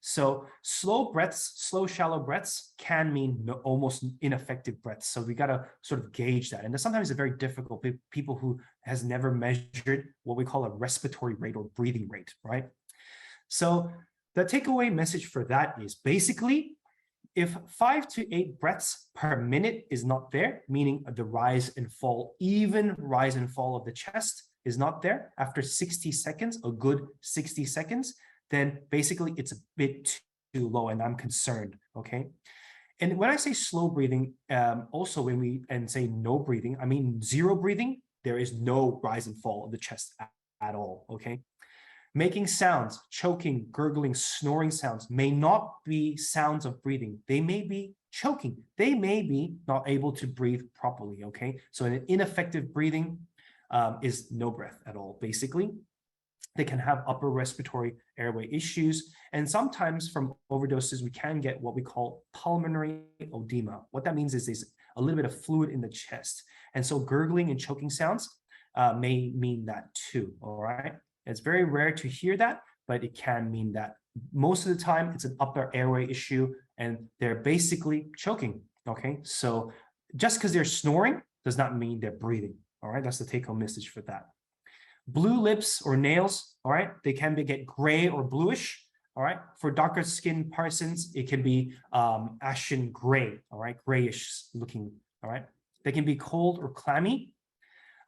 S6: So slow breaths, slow, shallow breaths can mean almost ineffective breaths. So we got to sort of gauge that. And sometimes it's very difficult. People who has never measured what we call a respiratory rate or breathing rate, right? So the takeaway message for that is basically, if 5 to 8 breaths per minute is not there, meaning the rise and fall, even rise and fall of the chest is not there after 60 seconds, a good 60 seconds, then basically it's a bit too low and I'm concerned, okay? And when I say slow breathing, also when we say no breathing, I mean zero breathing, there is no rise and fall of the chest at all, okay? Making sounds, choking, gurgling, snoring sounds may not be sounds of breathing. They may be choking. They may be not able to breathe properly, okay? So an ineffective breathing, is no breath at all, basically. They can have upper respiratory airway issues. And sometimes from overdoses, we can get what we call pulmonary edema. What that means is there's a little bit of fluid in the chest. And so gurgling and choking sounds may mean that too, all right? It's very rare to hear that, but it can mean that. Most of the time, it's an upper airway issue, and they're basically choking, okay? So just because they're snoring does not mean they're breathing, all right? That's the take-home message for that. Blue lips or nails, all right? They can get gray or bluish, all right? For darker skinned persons, it can be ashen gray, all right? Grayish looking, all right? They can be cold or clammy,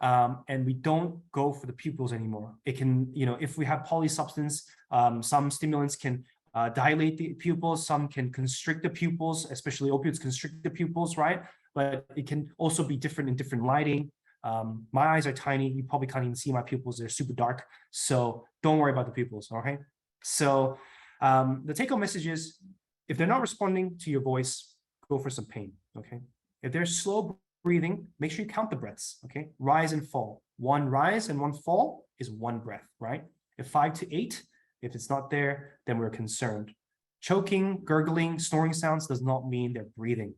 S6: and we don't go for the pupils anymore. It can, if we have polysubstance, some stimulants can dilate the pupils, some can constrict the pupils, especially opioids constrict the pupils, right? But it can also be different in different lighting. My eyes are tiny. You probably can't even see my pupils. They're super dark. So don't worry about the pupils, okay? So the take-home message is, if they're not responding to your voice, go for some pain, okay? If they're slow breathing, make sure you count the breaths, okay? Rise and fall. One rise and one fall is one breath, right? If 5 to 8, if it's not there, then we're concerned. Choking, gurgling, snoring sounds does not mean they're breathing.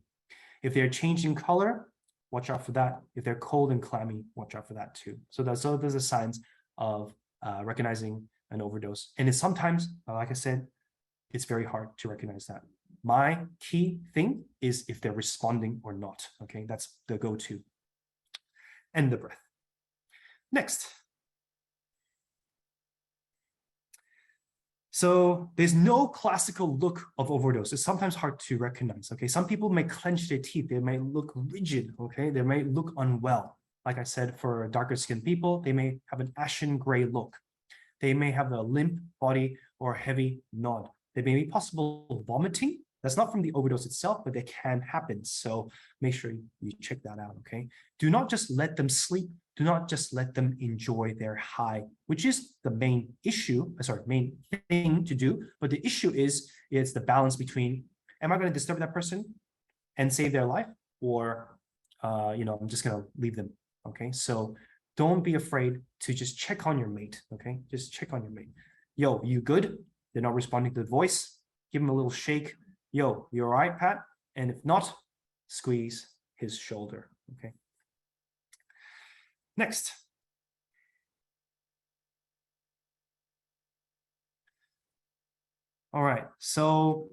S6: If they're changing color, watch out for that. If they're cold and clammy, watch out for that too. So those are the signs of recognizing an overdose. And it's sometimes, like I said, it's very hard to recognize that. My key thing is if they're responding or not, okay? That's the go-to. And the breath. Next. So there's no classical look of overdose. It's sometimes hard to recognize, okay? Some people may clench their teeth. They may look rigid, okay? They may look unwell. Like I said, for darker skinned people, they may have an ashen gray look. They may have a limp body or a heavy nod. There may be possible vomiting. That's not from the overdose itself, but they can happen. So make sure you check that out, okay? Do not just let them sleep. Do not just let them enjoy their high, which is the main issue, main thing to do. But the issue is, it's the balance between, am I going to disturb that person and save their life? Or, I'm just going to leave them, okay? So don't be afraid to just check on your mate, okay? Just check on your mate. Yo, you good? They're not responding to the voice. Give them a little shake. Yo, you all right, Pat? And if not, squeeze his shoulder, okay? Next. All right, so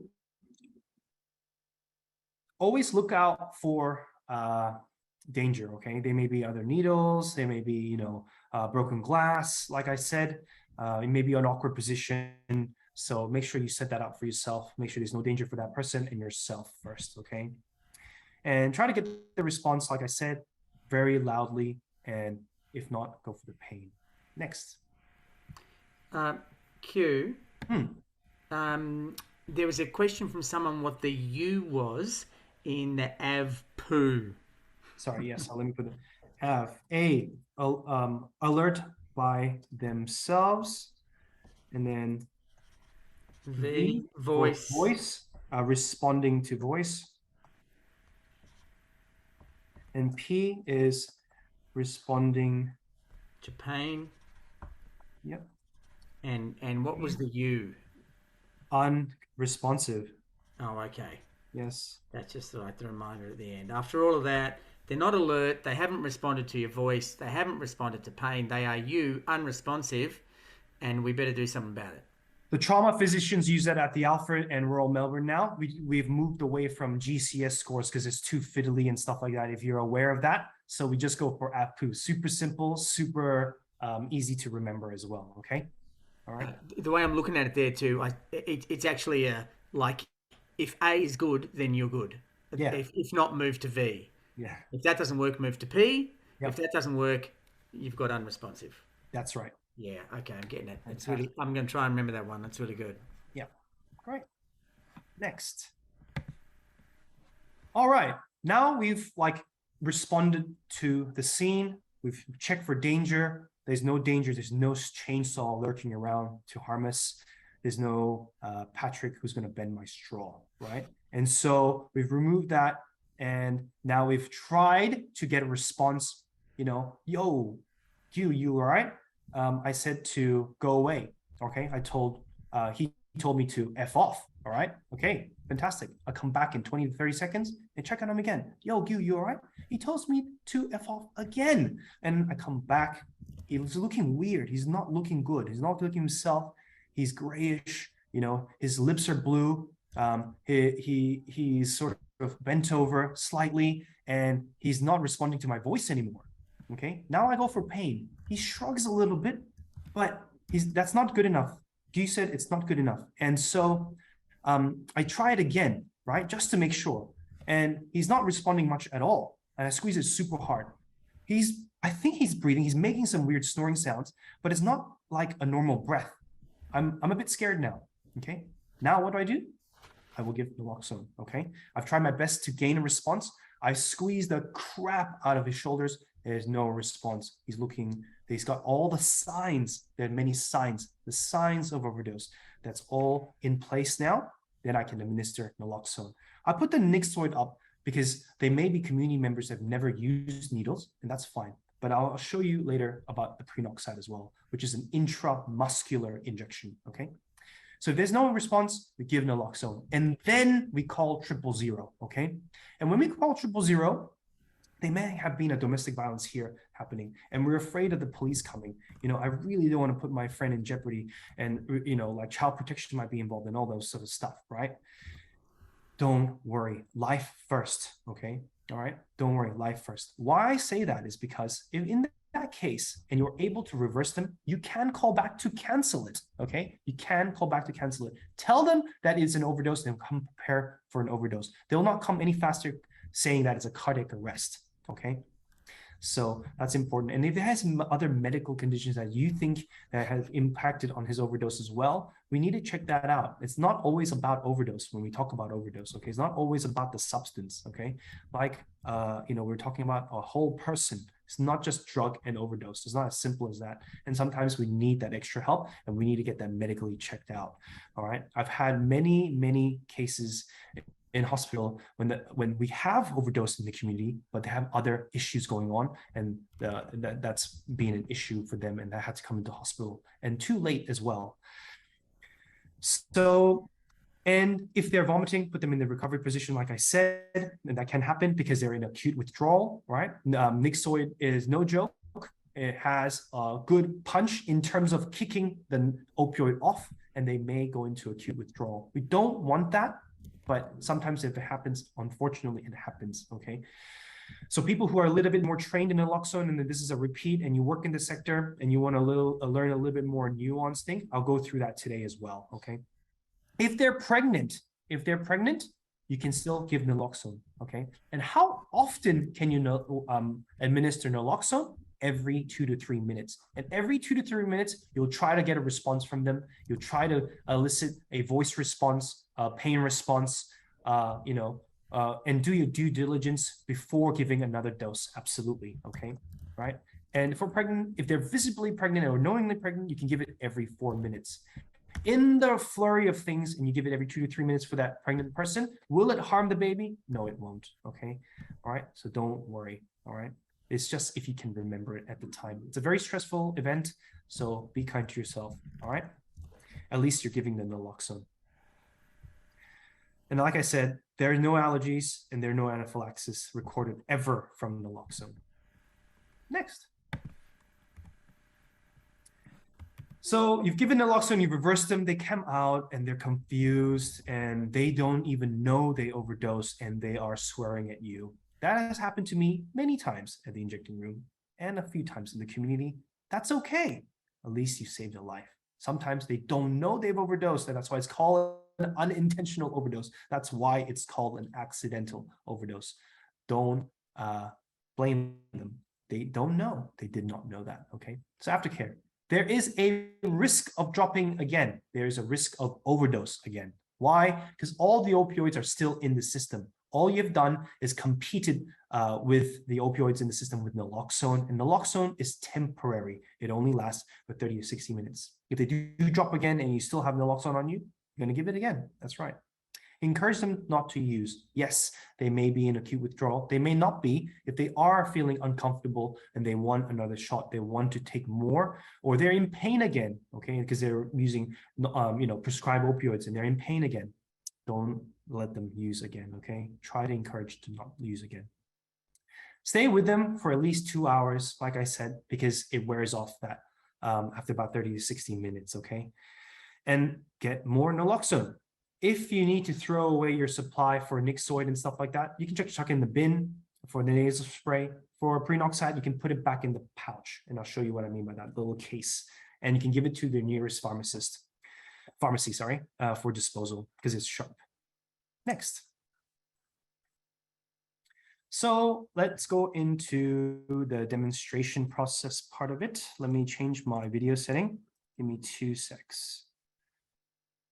S6: always look out for danger, okay? They may be other needles, they may be, broken glass, like I said, it may be an awkward position. So make sure you set that up for yourself. Make sure there's no danger for that person and yourself first, okay? And try to get the response, like I said, very loudly, and if not, go for the pain. Next.
S1: Q. There was a question from someone what the U was in the AVPU.
S6: Sorry, yes, let me put it. Alert by themselves, and then
S1: V, voice.
S6: Responding to voice. And P is responding
S1: to pain.
S6: Yep.
S1: And what was the U?
S6: Unresponsive.
S1: Oh, okay.
S6: Yes.
S1: That's just like the reminder at the end. After all of that, they're not alert. They haven't responded to your voice. They haven't responded to pain. They are you, unresponsive, and we better do something about it.
S6: The trauma physicians use that at the Alfred and Royal Melbourne now. We've moved away from GCS scores because it's too fiddly and stuff like that, if you're aware of that. So we just go for APSU. Super simple, super easy to remember as well, okay? All right.
S1: The way I'm looking at it there too, it's actually like if A is good, then you're good.
S6: Yeah.
S1: If not, move to V.
S6: Yeah.
S1: If that doesn't work, move to P.
S6: Yep.
S1: If that doesn't work, you've got unresponsive.
S6: That's right.
S1: Yeah, okay, I'm getting it. It's really, I'm going to try and remember that one. That's really good.
S6: Yeah, great. Next. All right, now we've responded to the scene. We've checked for danger. There's no danger. There's no chainsaw lurking around to harm us. There's no Patrick who's going to bend my straw, right? And so we've removed that, and now we've tried to get a response, yo, Gyu, you all right? I said to go away. Okay, he told me to F off. All right, okay, fantastic. I'll come back in 20 to 30 seconds and check on him again. Yo, Gyu, you all right? He tells me to F off again. And I come back. He's looking weird. He's not looking good. He's not looking himself. He's grayish. You know, his lips are blue. He's sort of bent over slightly, and he's not responding to my voice anymore. Okay, now I go for pain. He shrugs a little bit, but that's not good enough. Gyu said it's not good enough. And so I try it again, right, just to make sure. And he's not responding much at all. And I squeeze it super hard. I think he's breathing. He's making some weird snoring sounds, but it's not like a normal breath. I'm a bit scared now. Okay, now what do? I will give naloxone. Okay, I've tried my best to gain a response. I squeeze the crap out of his shoulders. There's no response. He's got all the signs. There are many signs, the signs of overdose. That's all in place now. Then I can administer naloxone. I put the nyxoid up because they may be community members that have never used needles, and that's fine. But I'll show you later about the prenoxade as well, which is an intramuscular injection, okay? So if there's no response, we give naloxone, and then we call 000, okay? And when we call 000, they may have been a domestic violence here happening, and we're afraid of the police coming. You know, I really don't want to put my friend in jeopardy, and, you know, like child protection might be involved in all those sort of stuff, right? Don't worry, life first, okay? All right, don't worry, life first. Why I say that is because if in that case, and you're able to reverse them, you can call back to cancel it, okay? You can call back to cancel it. Tell them that it's an overdose and come prepare for an overdose. They'll not come any faster saying that it's a cardiac arrest, okay? So that's important. And if he has other medical conditions that you think that have impacted on his overdose as well, we need to check that out. It's not always about overdose when we talk about overdose, okay? It's not always about the substance, okay? Like, you know, we're talking about a whole person. It's not just drug and overdose. It's not as simple as that. And sometimes we need that extra help, and we need to get that medically checked out, all right? I've had many, many cases in hospital when we have overdose in the community, but they have other issues going on, and that's been an issue for them, and that had to come into hospital, and too late as well. So, and if they're vomiting, put them in the recovery position, like I said, and that can happen because they're in acute withdrawal, right? Nyxoid is no joke. It has a good punch in terms of kicking the opioid off, and they may go into acute withdrawal. We don't want that, but sometimes if it happens, unfortunately, it happens, okay? So people who are a little bit more trained in naloxone, and this is a repeat, and you work in the sector, and you want to learn a little bit more nuanced thing, I'll go through that today as well, okay? If they're pregnant, you can still give naloxone, okay? And how often can you administer naloxone? Every 2 to 3 minutes. And every 2 to 3 minutes, you'll try to get a response from them. You'll try to elicit a voice response, a pain response, you know, and do your due diligence before giving another dose. Absolutely, okay, right? And if they're visibly pregnant or knowingly pregnant, you can give it every 4 minutes. In the flurry of things, and you give it every 2 to 3 minutes for that pregnant person, will it harm the baby? No, it won't, okay? All right, so don't worry, all right? It's just if you can remember it at the time. It's a very stressful event, so be kind to yourself, all right? At least you're giving them naloxone. And like I said, there are no allergies and there are no anaphylaxis recorded ever from naloxone. Next. So you've given naloxone, you've reversed them, they come out and they're confused and they don't even know they overdosed and they are swearing at you. That has happened to me many times at the injecting room and a few times in the community. That's okay. At least you saved a life. Sometimes they don't know they've overdosed, and that's why it's called an unintentional overdose. That's why it's called an accidental overdose. Don't blame them. They don't know. They did not know that, okay? So aftercare. There is a risk of dropping again. There is a risk of overdose again. Why? Because all the opioids are still in the system. All you've done is competed with the opioids in the system with naloxone, and naloxone is temporary. It only lasts for 30 to 60 minutes. If they do drop again and you still have naloxone on you, you're going to give it again. That's right. Encourage them not to use. Yes, they may be in acute withdrawal. They may not be. If they are feeling uncomfortable and they want another shot, they want to take more, or they're in pain again, okay, because they're using, prescribed opioids and they're in pain again. Don't let them use again, okay? Try to encourage to not use again. Stay with them for at least 2 hours, like I said, because it wears off that after about 30 to 60 minutes, okay? And get more naloxone. If you need to throw away your supply for nyxoid and stuff like that, you can just chuck in the bin for the nasal spray. For prenoxade, you can put it back in the pouch, and I'll show you what I mean by that little case. And you can give it to the nearest pharmacy, for disposal because it's sharp. Next. So let's go into the demonstration process part of it. Let me change my video setting. Give me 2 secs.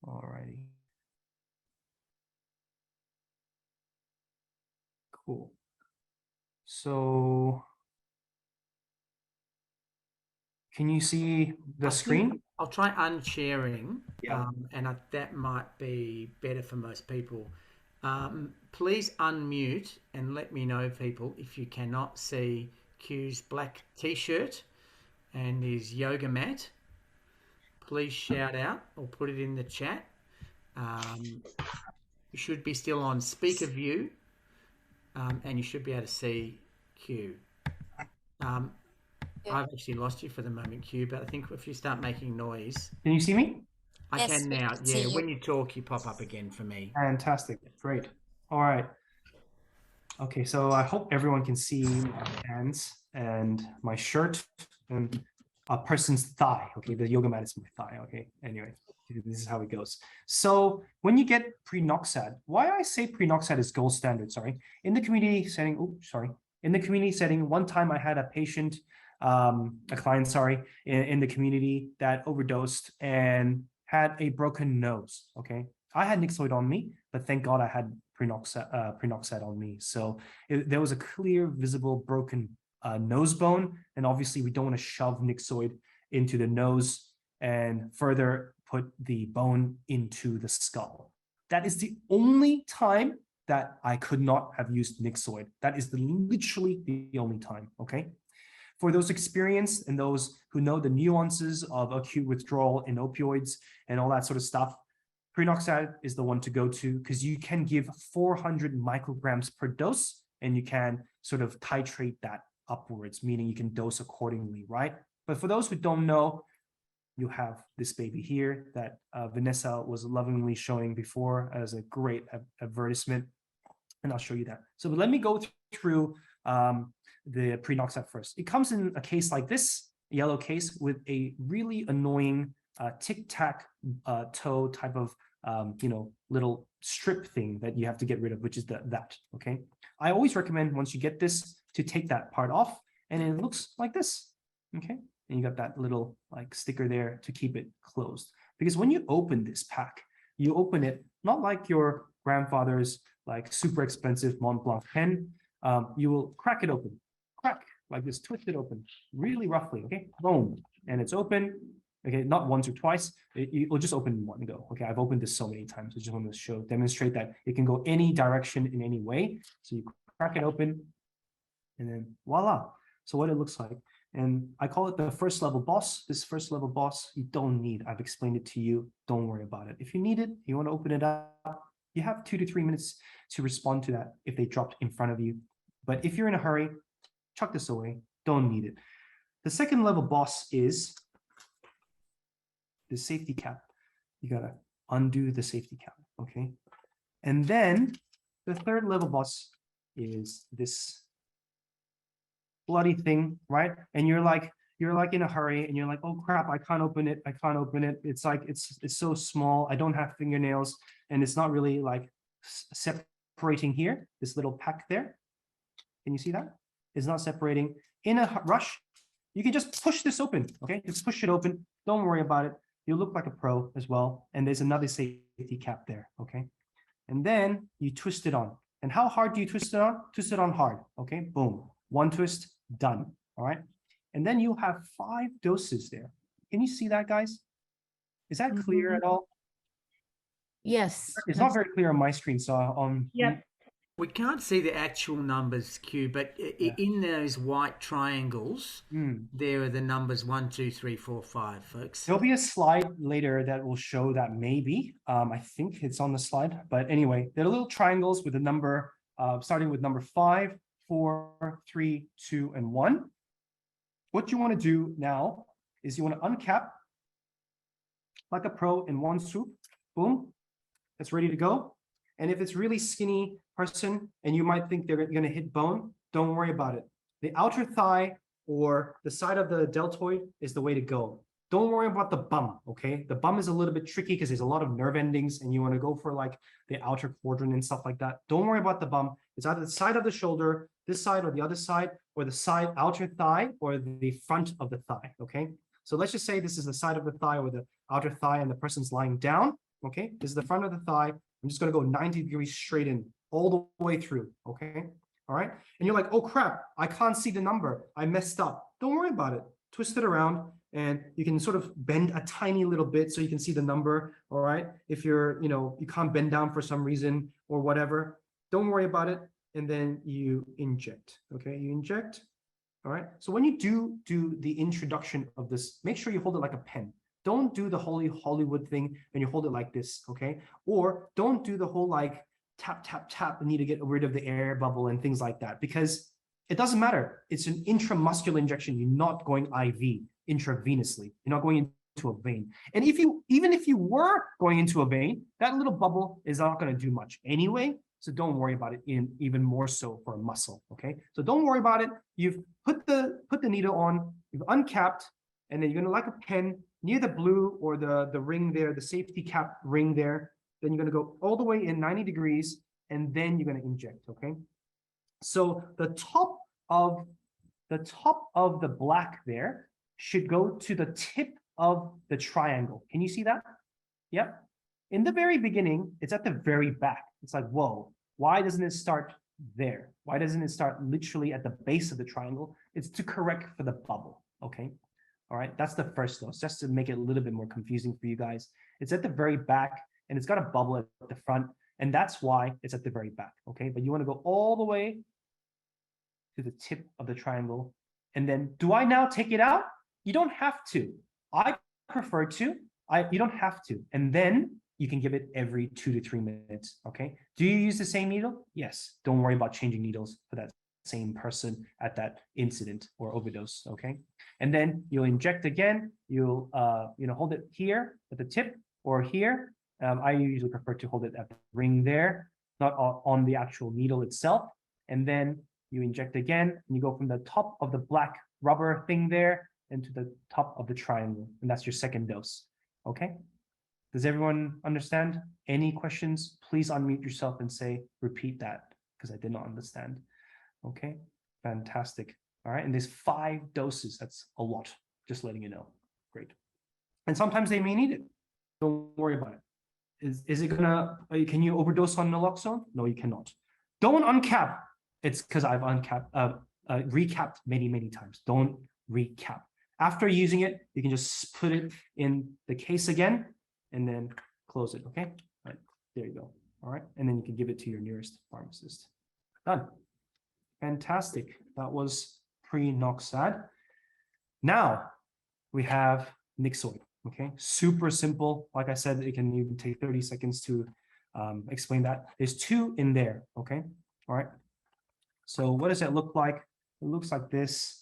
S6: Alrighty. Cool. So can you see the screen?
S1: I'll try unsharing,
S6: Yeah.
S1: that might be better for most people. Please unmute and let me know, people, if you cannot see Q's black t-shirt and his yoga mat. Please shout out or put it in the chat. You should be still on speaker view, and you should be able to see Q. I've actually lost you for the moment, Q, but I think if you start making noise...
S6: Can you see me?
S1: I can now. Yeah, when you talk, you pop up again for me.
S6: Fantastic. Great. All right. Okay, so I hope everyone can see my hands and my shirt and a person's thigh. Okay, the yoga mat is my thigh. Okay, anyway, this is how it goes. So when you get prenoxade, why I say prenoxade is gold standard, in the community setting, in the community setting, one time I had a patient, a client, in the community that overdosed and had a broken nose, okay? I had nyxoid on me, but thank God I had prenoxade on me. So there was a clear, visible broken nose bone, and obviously we don't want to shove nyxoid into the nose and further put the bone into the skull. That is the only time that I could not have used nyxoid. That is literally the only time, okay? For those experienced and those who know the nuances of acute withdrawal in opioids and all that sort of stuff, prenoxade is the one to go to because you can give 400 micrograms per dose and you can sort of titrate that upwards, meaning you can dose accordingly, right? But for those who don't know, you have this baby here that Vanessa was lovingly showing before as a great advertisement, and I'll show you that. So let me go through the prenoxade first. It comes in a case like this, a yellow case with a really annoying tic-tac-toe type of little strip thing that you have to get rid of, which is that, okay? I always recommend once you get this to take that part off, and it looks like this, okay? And you got that little like sticker there to keep it closed. Because when you open this pack, you open it not like your grandfather's like super expensive Mont Blanc pen. You will crack it open, like this, twist it open really roughly, okay? Boom, and it's open. Okay, not once or twice. It will just open in one go. Okay, I've opened this so many times. I just want to demonstrate that it can go any direction in any way. So you crack it open, and then voila. So what it looks like. And I call it the first level boss. This first level boss, you don't need. I've explained it to you. Don't worry about it. If you need it, you want to open it up, you have 2 to 3 minutes to respond to that if they dropped in front of you. But if you're in a hurry, chuck this away. Don't need it. The second level boss is the safety cap. You got to undo the safety cap, okay? And then the third level boss is this bloody thing, right? And you're like in a hurry and you're like, oh crap, I can't open it. It's like it's so small. I don't have fingernails and it's not really like separating here, this little pack there. Can you see that? It's not separating. In a rush, you can just push this open, okay? Just push it open. Don't worry about it. You look like a pro as well. And there's another safety cap there, okay? And then you twist it on. And how hard do you twist it on? Twist it on hard, okay? Boom. One twist, done, all right? And then you have 5 doses there. Can you see that, guys? Is that clear at all?
S7: Yes.
S6: It's not very clear on my screen, so
S2: Yep.
S1: We can't see the actual numbers, Q, but in those white triangles, there are the numbers 1, 2, 3, 4, 5, folks.
S6: There'll be a slide later that will show that maybe. I think it's on the slide, but anyway, there are little triangles with a number starting with number 5, 4, 3, 2, and 1. What you want to do now is you want to uncap like a pro in one swoop. Boom, it's ready to go. And if it's really skinny person and you might think they're going to hit bone, don't worry about it. The outer thigh or the side of the deltoid is the way to go. Don't worry about the bum, okay? The bum is a little bit tricky because there's a lot of nerve endings and you want to go for like the outer quadrant and stuff like that. Don't worry about the bum. It's either the side of the shoulder, this side or the other side, or the side outer thigh or the front of the thigh, okay? So let's just say this is the side of the thigh or the outer thigh and the person's lying down, okay? This is the front of the thigh. I'm just going to go 90 degrees straight in all the way through, okay? All right. And you're like, oh crap, I can't see the number. I messed up. Don't worry about it. Twist it around and you can sort of bend a tiny little bit so you can see the number. All right. If you're, you can't bend down for some reason or whatever, don't worry about it. And then you inject, okay? You inject. All right. So when you do the introduction of this, make sure you hold it like a pen. Don't do the Hollywood thing and you hold it like this, okay? Or don't do the whole like tap, tap, tap, and need to get rid of the air bubble and things like that because it doesn't matter. It's an intramuscular injection. You're not going IV, intravenously. You're not going into a vein. And even if you were going into a vein, that little bubble is not going to do much anyway. So don't worry about it even more so for a muscle, okay? So don't worry about it. You've put the needle on, you've uncapped, and then you're going to like a pen near the blue or the ring there, the safety cap ring there. Then you're going to go all the way in 90 degrees, and then you're going to inject, okay? So the top of the black there should go to the tip of the triangle. Can you see that? Yep. In the very beginning, it's at the very back. It's like, whoa, why doesn't it start there? Why doesn't it start literally at the base of the triangle? It's to correct for the bubble, okay? All right, that's the first dose, just to make it a little bit more confusing for you guys. It's at the very back, and it's got a bubble at the front, and that's why it's at the very back, okay? But you want to go all the way to the tip of the triangle, and then, do I now take it out? You don't have to. I prefer to. You don't have to. And then you can give it every 2 to 3 minutes, okay? Do you use the same needle? Yes. Don't worry about changing needles for that same person at that incident or overdose, okay? And then you'll inject again. You'll hold it here at the tip or here. I usually prefer to hold it at the ring there, not on the actual needle itself. And then you inject again, and you go from the top of the black rubber thing there into the top of the triangle, and that's your second dose, okay? Does everyone understand? Any questions? Please unmute yourself and say, repeat that, because I did not understand. Okay, fantastic. All right, and there's 5 doses. That's a lot, just letting you know. Great. And sometimes they may need it. Don't worry about it. Is it gonna, can you overdose on naloxone? No, you cannot. Don't uncap. It's because I've recapped many times. Don't recap. After using it, you can just put it in the case again and then close it, okay? All right, there you go. All right, and then you can give it to your nearest pharmacist. Done. Fantastic. That was prenoxade. Now we have nyxoid, okay? Super simple. Like I said, it can even take 30 seconds to explain that. There's 2 in there, okay? All right. So what does that look like? It looks like this.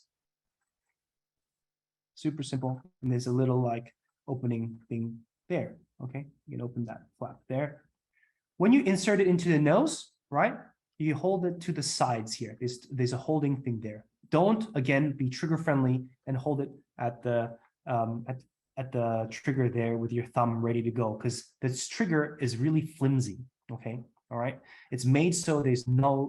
S6: Super simple. And there's a little like opening thing there, okay? You can open that flap there. When you insert it into the nose, right? You hold it to the sides here. There's a holding thing there. Don't, again, be trigger friendly and hold it at the trigger there with your thumb ready to go, because this trigger is really flimsy, okay? All right. It's made so there's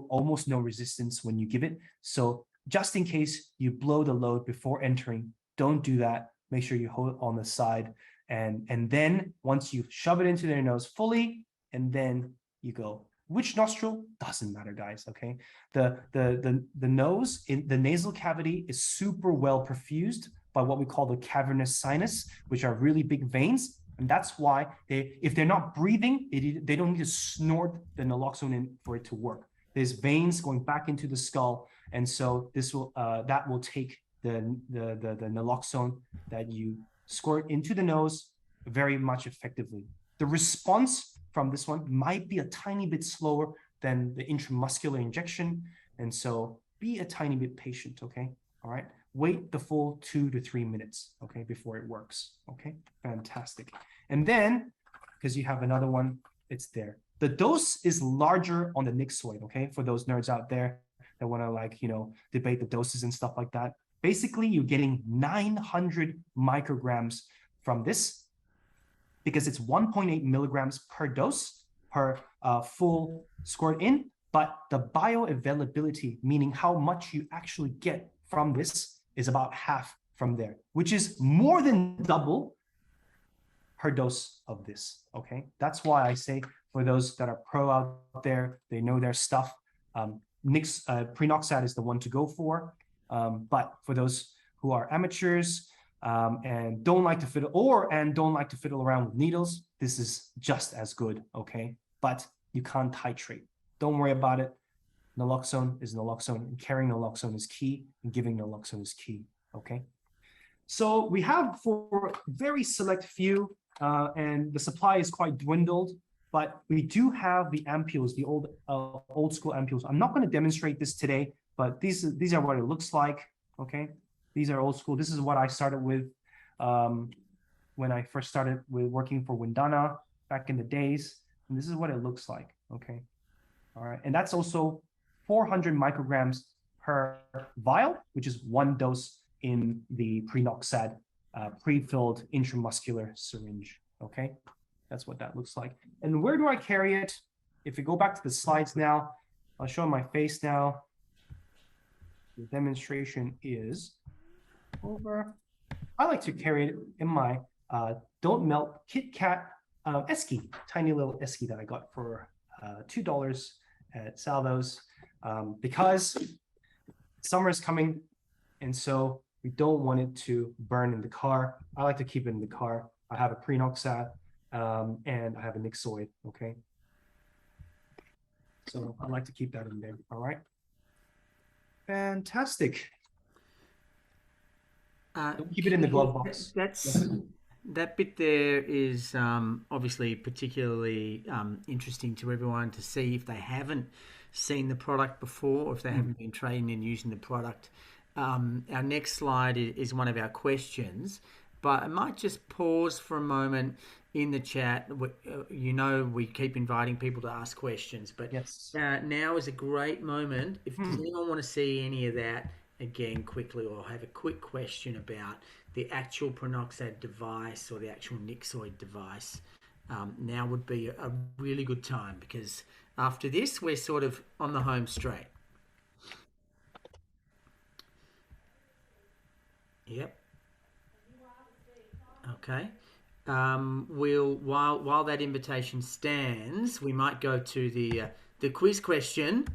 S6: almost no resistance when you give it. So just in case you blow the load before entering, don't do that. Make sure you hold it on the side. And then once you shove it into their nose fully, and then you go. Which nostril? Doesn't matter, guys, okay? The nose, in the nasal cavity is super well perfused by what we call the cavernous sinus, which are really big veins. And that's why if they're not breathing, they don't need to snort the naloxone in for it to work. There's veins going back into the skull, and so that will take the naloxone that you squirt into the nose very much effectively. The response from this one might be a tiny bit slower than the intramuscular injection, and so be a tiny bit patient, okay? All right, wait the full 2 to 3 minutes, okay, before it works, okay? Fantastic. And then, because you have another one, it's there. The dose is larger on the nyxoid, okay? For those nerds out there that want to, like, you know, debate the doses and stuff like that. Basically, you're getting 900 micrograms from this because it's 1.8 milligrams per dose per full squirt in, but the bioavailability, meaning how much you actually get from this, is about half from there, which is more than double per dose of this, okay? That's why I say for those that are pro out there, they know their stuff, prenoxade is the one to go for. But for those who are amateurs and don't like to fiddle around with needles, this is just as good, okay? But you can't titrate. Don't worry about it. Naloxone is naloxone, and carrying naloxone is key, and giving naloxone is key, okay? So we have for very select few, and the supply is quite dwindled, but we do have the ampules, the old school ampules. I'm not going to demonstrate this today, but these are what it looks like, okay? These are old school. This is what I started with when I first started with working for Windana back in the days, and this is what it looks like, okay? All right, and that's also 400 micrograms per vial, which is 1 dose in the prenoxade prefilled intramuscular syringe, okay? That's what that looks like. And where do I carry it? If we go back to the slides now, I'll show my face now. The demonstration is over. I like to carry it in my Don't Melt Kit Kat esky, tiny little esky that I got for $2 at Salvo's, because summer is coming, and so we don't want it to burn in the car. I like to keep it in the car. I have a prenoxade and I have a nyxoid, okay? So I like to keep that in there, all right? Fantastic. Keep it in the glove box.
S1: That bit there is obviously particularly interesting to everyone to see if they haven't seen the product before, or if they haven't been trained in using the product. Our next slide is one of our questions, but I might just pause for a moment in the chat. You know, we keep inviting people to ask questions, but
S6: yes,
S1: now is a great moment. If does anyone want to see any of that again quickly, or have a quick question about the actual prenoxade device or the actual nyxoid device, now would be a really good time, because after this we're sort of on the home straight. Yep. Okay. While that invitation stands, we might go to the quiz question.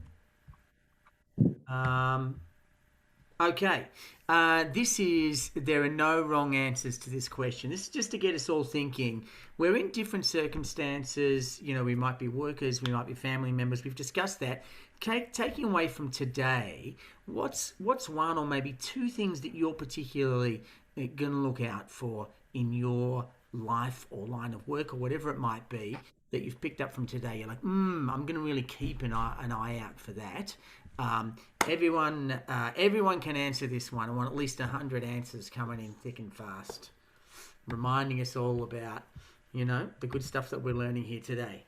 S1: Okay. There are no wrong answers to this question. This is just to get us all thinking. We're in different circumstances. You know, we might be workers, we might be family members. We've discussed that. Taking away from today, what's one or maybe two things that you're particularly going to look out for in your life or line of work or whatever it might be that you've picked up from today? You're like, I'm going to really keep an eye out for that. Everyone can answer this one. I want at least 100 answers coming in thick and fast, reminding us all about, you know, the good stuff that we're learning here today.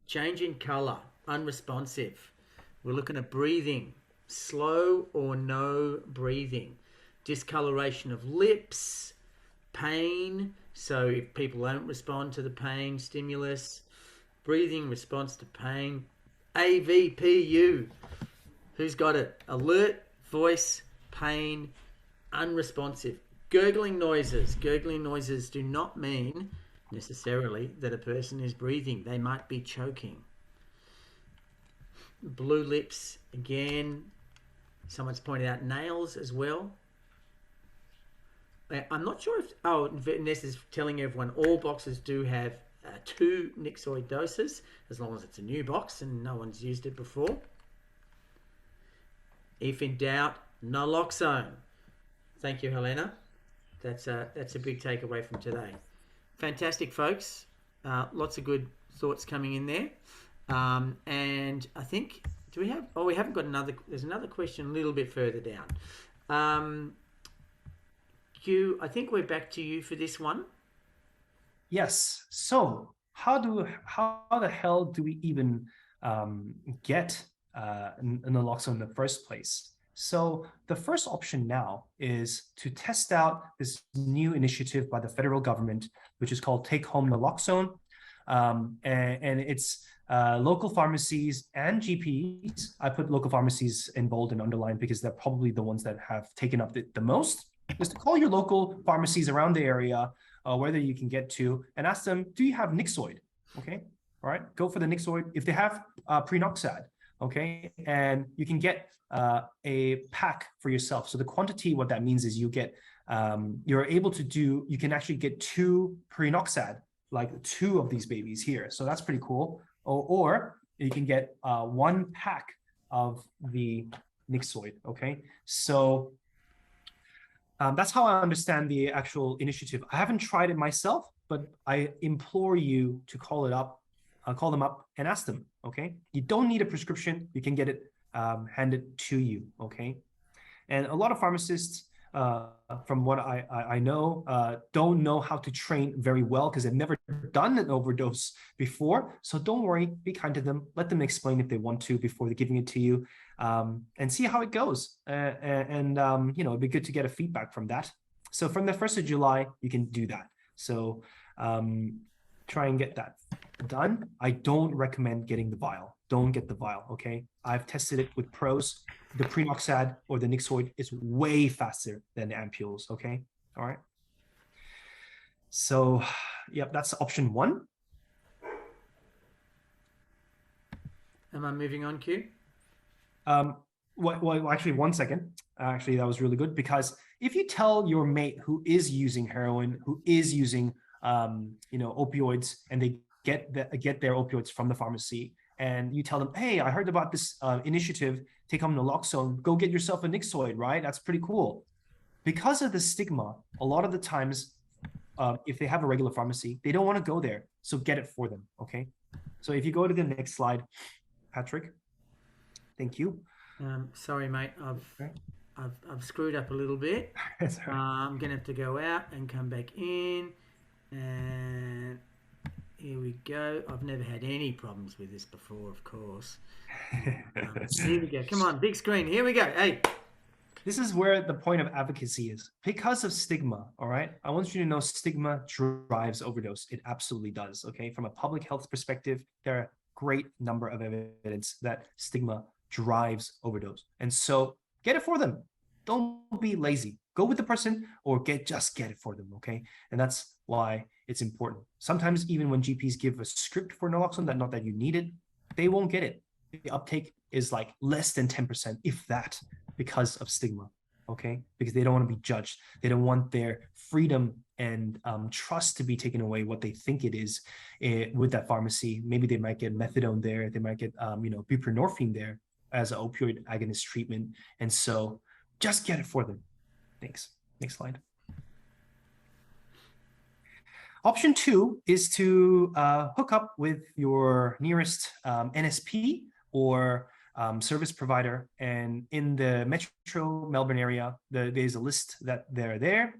S1: Change in color, unresponsive. We're looking at breathing, slow or no breathing, discoloration of lips, pain. So if people don't respond to the pain stimulus, breathing response to pain. AVPU. Who's got it? Alert, voice, pain, unresponsive. Gurgling noises. Gurgling noises do not mean necessarily that a person is breathing. They might be choking. Blue lips, again. Someone's pointed out nails as well. I'm not sure if, oh, Vanessa is telling everyone all boxes do have 2 nyxoid doses, as long as it's a new box and no one's used it before. If in doubt, naloxone. Thank you, Helena. That's a big takeaway from today. Fantastic, folks. Lots of good thoughts coming in there. And I think, do we have, oh, we haven't got another, there's another question a little bit further down. Gyu, I think we're back to you for this one.
S6: Yes. So how the hell do we even get naloxone in the first place? So the first option now is to test out this new initiative by the federal government, which is called Take Home Naloxone. And it's local pharmacies and GPs. I put local pharmacies in bold and underlined because they're probably the ones that have taken up the most. Is to call your local pharmacies around the area, whether you can get to, and ask them, do you have nyxoid? Okay, all right, go for the nyxoid. If they have prenoxade, okay, and you can get a pack for yourself. So the quantity, what that means is you get, you're able to do, you can actually get 2 prenoxade, like 2 of these babies here. So that's pretty cool. Or you can get 1 pack of the nyxoid, okay? So that's how I understand the actual initiative. I haven't tried it myself, but I implore you to call them up and ask them, okay? You don't need a prescription. You can get it handed to you, okay? And a lot of pharmacists, from what I know, don't know how to train very well because they've never done an overdose before. So don't worry, be kind to them. Let them explain if they want to before they're giving it to you, and see how it goes. And you know, it'd be good to get a feedback from that. So from the 1st of July, you can do that. So try and get that done. I don't recommend getting the vial. Don't get the vial, okay? I've tested it with pros. The prenoxade or the nyxoid is way faster than the ampules, okay? All right. So, yep, that's option 1.
S1: Am I moving on, Q?
S6: Well, actually, 1 second. Actually, that was really good because if you tell your mate who is using heroin, who is using, you know, opioids, and they get their opioids from the pharmacy, and you tell them, hey, I heard about this initiative, Take Home Naloxone, go get yourself a nyxoid, right? That's pretty cool. Because of the stigma, a lot of the times, if they have a regular pharmacy, they don't want to go there. So get it for them, okay? So if you go to the next slide, Patrick, thank you.
S1: Sorry, mate, I've screwed up a little bit. I'm gonna have to go out and come back in, and here we go. I've never had any problems with this before, of course. Here we go. Come on, big screen. Here we go. Hey.
S6: This is where the point of advocacy is. Because of stigma, all right? I want you to know stigma drives overdose. It absolutely does, okay? From a public health perspective, there are a great number of evidence that stigma drives overdose. And so get it for them. Don't be lazy. Go with the person or just get it for them, okay? And that's why it's important. Sometimes even when GPs give a script for naloxone, not that you need it, they won't get it. The uptake is like less than 10%, if that, because of stigma, okay? Because they don't want to be judged. They don't want their freedom and trust to be taken away, what they think it is with that pharmacy. Maybe they might get methadone there. They might get, you know, buprenorphine there as an opioid agonist treatment. And so just get it for them. Thanks. Next slide. Option 2 is to hook up with your nearest NSP or service provider. And in the Metro Melbourne area, there's a list that they're there.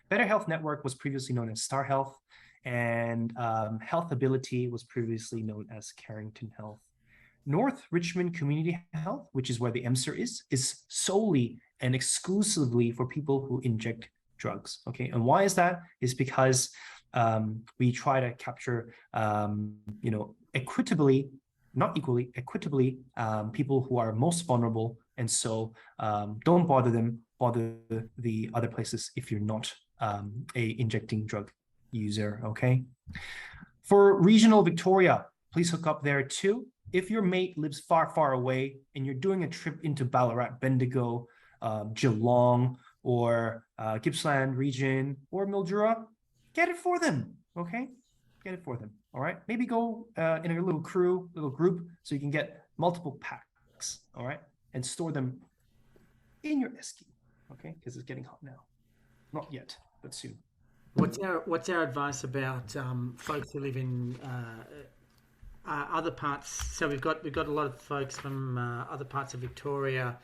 S6: Better Health Network was previously known as Star Health, and Health Ability was previously known as Carrington Health. North Richmond Community Health, which is where the Administer is solely and exclusively for people who inject drugs. Okay, and why is that? Is because we try to capture, you know, equitably, not equally, equitably, people who are most vulnerable, and so don't bother them. Bother the other places if you're not a injecting drug user. Okay, for regional Victoria, please hook up there too. If your mate lives far, far away and you're doing a trip into Ballarat, Bendigo, Geelong, or Gippsland region or Mildura, get it for them, okay? Get it for them, all right? Maybe go in a little group, so you can get multiple packs, all right? And store them in your esky, okay? Because it's getting hot now. Not yet, but soon.
S1: What's our advice about folks who live in other parts? So we've got a lot of folks from other parts of Victoria.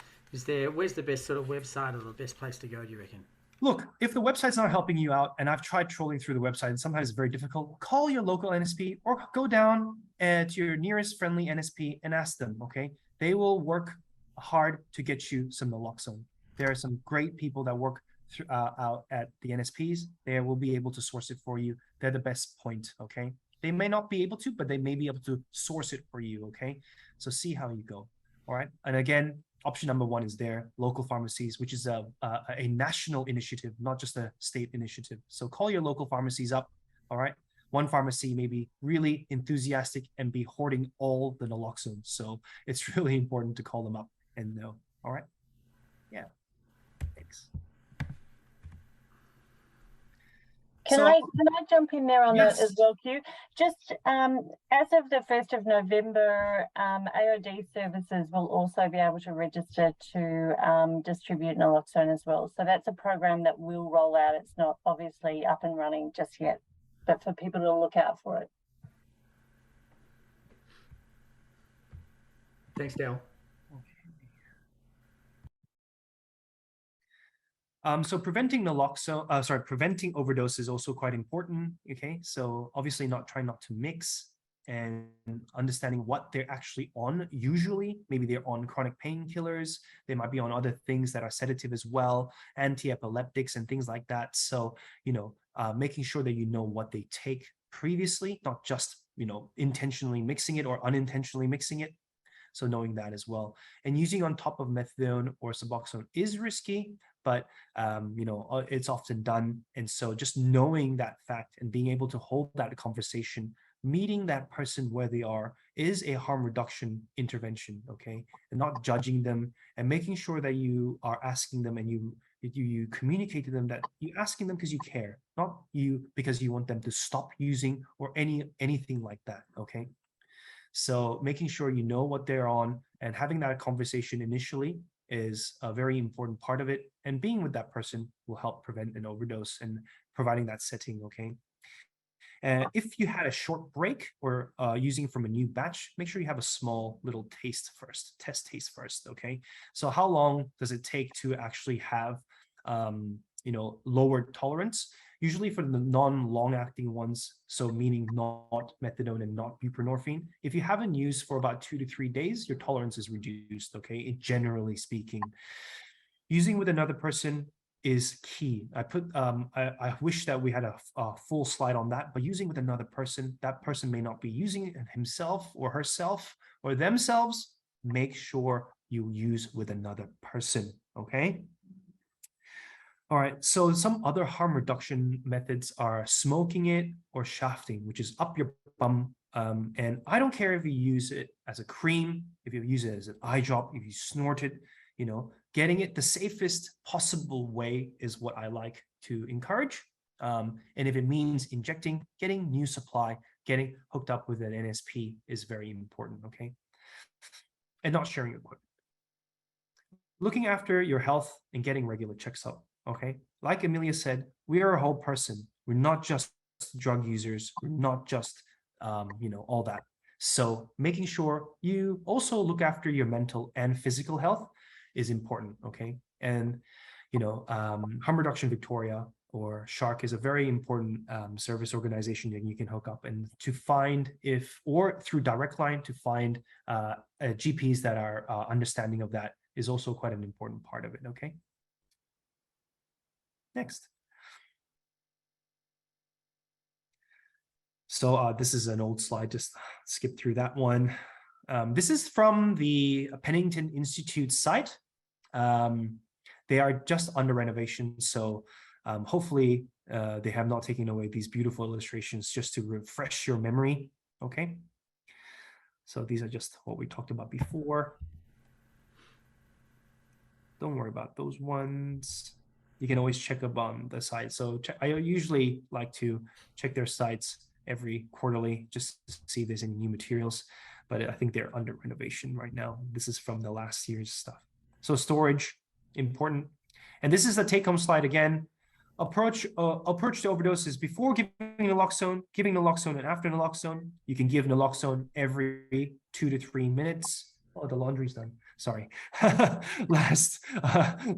S1: Where's the best sort of website or the best place to go, do you reckon?
S6: Look, if the website's not helping you out, and I've tried trolling through the website, and sometimes it's very difficult, call your local NSP or go down to your nearest friendly NSP and ask them, okay? They will work hard to get you some naloxone. There are some great people that work out at the NSPs. They will be able to source it for you. They're the best point, okay? They may not be able to, but they may be able to source it for you, okay? So see how you go, all right? And again, option number one is there, local pharmacies, which is a national initiative, not just a state initiative. So call your local pharmacies up, all right? One pharmacy may be really enthusiastic and be hoarding all the naloxone. So it's really important to call them up and know, all right? Yeah, thanks.
S3: Can I jump in there on that as well, Q? Just as of the 1st of November, AOD services will also be able to register to distribute naloxone as well. So that's a program that will roll out. It's not obviously up and running just yet, but for people to look out for it.
S1: Thanks, Dale.
S6: So preventing naloxone, preventing overdose is also quite important. Okay, so obviously trying not to mix and understanding what they're actually on. Usually, maybe they're on chronic painkillers. They might be on other things that are sedative as well, anti-epileptics and things like that. So making sure that you know what they take previously, not just intentionally mixing it or unintentionally mixing it. So knowing that as well, and using on top of methadone or Suboxone is risky, but it's often done. And so just knowing that fact and being able to hold that conversation, meeting that person where they are, is a harm reduction intervention, okay? And not judging them, and making sure that you are asking them and you communicate to them that you're asking them because you care, not because you want them to stop using or anything like that, okay? So making sure you know what they're on and having that conversation initially is a very important part of it. And being with that person will help prevent an overdose and providing that setting, okay? And if you had a short break or using from a new batch, make sure you have a small little test taste first, okay? So how long does it take to actually have, lower tolerance? Usually for the non-long-acting ones, so meaning not methadone and not buprenorphine, if you haven't used for about 2 to 3 days, your tolerance is reduced, okay? Generally speaking. Using with another person is key. I wish that we had a full slide on that, but using with another person, that person may not be using it himself or herself or themselves. Make sure you use with another person, okay? All right, so some other harm reduction methods are smoking it or shafting, which is up your bum. And I don't care if you use it as a cream, if you use it as an eye drop, if you snort it, getting it the safest possible way is what I like to encourage. And if it means injecting, getting new supply, getting hooked up with an NSP is very important, okay? And not sharing equipment. Looking after your health and getting regular checks out. Okay, like Amelia said, we are a whole person. We're not just drug users. We're not just, all that. So making sure you also look after your mental and physical health is important. Okay, and Harm Reduction Victoria or SHARC is a very important service organization that you can hook up and to find or through direct line to find GPs that are understanding of that is also quite an important part of it. Okay. Next. So this is an old slide, just skip through that one. This is from the Pennington Institute site. They are just under renovation, so hopefully they have not taken away these beautiful illustrations just to refresh your memory, okay? So these are just what we talked about before. Don't worry about those ones. you can always check up on the site. So I usually like to check their sites every quarterly just to see if there's any new materials, but I think they're under renovation right now. This is from the last year's stuff. So storage, important. And this is the take-home slide again. Approach to overdoses before giving naloxone, and after naloxone. You can give naloxone every 2 to 3 minutes. Oh, the laundry's done. Sorry.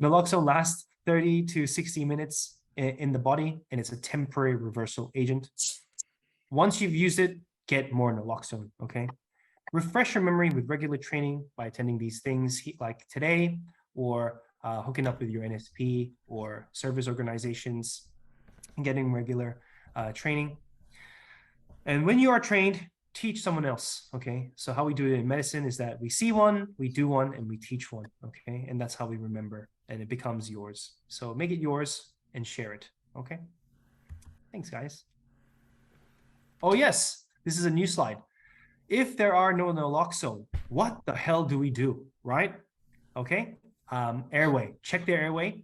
S6: Naloxone lasts 30 to 60 minutes in the body, and it's a temporary reversal agent. Once you've used it, get more naloxone, okay? Refresh your memory with regular training by attending these things like today, or hooking up with your NSP or service organizations and getting regular training. And when you are trained, teach someone else, okay? So how we do it in medicine is that we see one, we do one, and we teach one, okay? And that's how we remember, and it becomes yours. So make it yours and share it, okay? Thanks, guys. Oh, yes, this is a new slide. If there are no naloxone, what the hell do we do, right? Okay, airway, check their airway.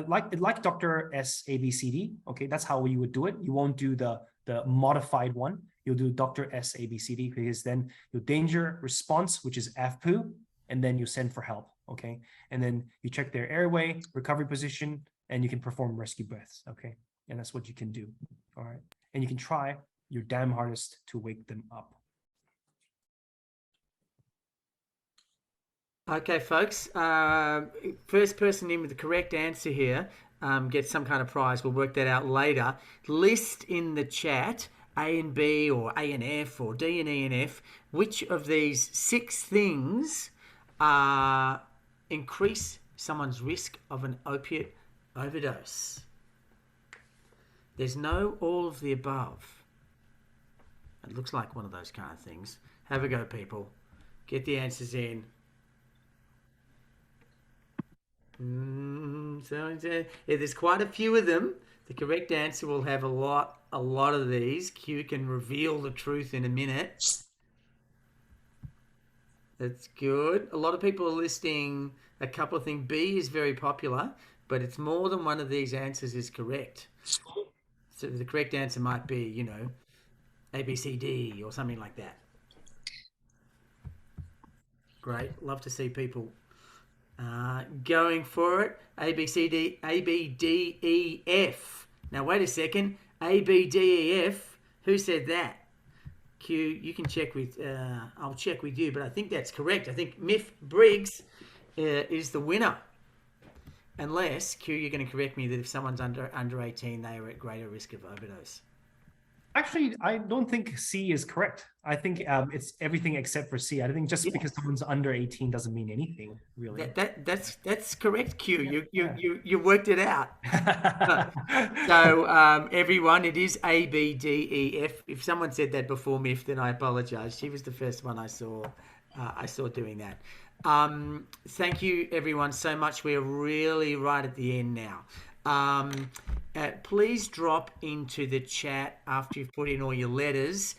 S6: Like Dr. S ABCD, okay, that's how you would do it. You won't do the modified one. You'll do Dr. S ABCD, because then your danger response, which is AVPU, and then you send for help, okay? And then you check their airway, recovery position, and you can perform rescue breaths, okay? And that's what you can do, all right? And you can try your damn hardest to wake them up.
S1: Okay, folks, first person in with the correct answer here gets some kind of prize. We'll work that out later. List in the chat A and B, or A and F, or D and E and F. Which of these 6 things increase someone's risk of an opiate overdose? There's no all of the above. It looks like one of those kind of things. Have a go, people. Get the answers in. Yeah, there's quite a few of them. The correct answer will have a lot of these. Q can reveal the truth in a minute. That's good. A lot of people are listing a couple of things. B is very popular, but it's more than one of these answers is correct. So the correct answer might be, you know, A, B, C, D, or something like that. Great. Love to see people going for it. A, B, C, D, A, B, D, E, F. Now, wait a second. A, B, D, E, F. Who said that? Q, you can check with, I'll check with you, but I think that's correct. I think Miff Briggs is the winner. Unless, Q, you're going to correct me that if someone's under 18, they are at greater risk of overdose.
S6: Actually, I don't think C is correct. I think it's everything except for C. I think just because someone's under 18 doesn't mean anything, really.
S1: That's correct, Q. You worked it out. So everyone, it is A, B, D, E, F. If someone said that before Miff, then I apologize. She was the first one I saw doing that. Thank you, everyone, so much. We're really right at the end now. Please drop into the chat after you've put in all your letters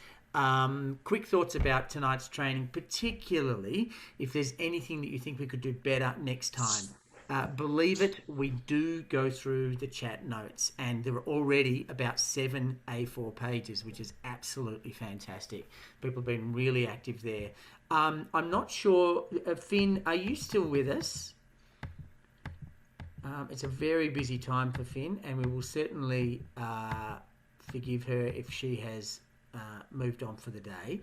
S1: quick thoughts about tonight's training, particularly if there's anything that you think we could do better next time. Believe it, we do go through the chat notes, and there are already about 7 A4 pages, which is absolutely fantastic. People have been really active there. I'm not sure, Finn, are you still with us? It's a very busy time for Finn, and we will certainly forgive her if she has moved on for the day.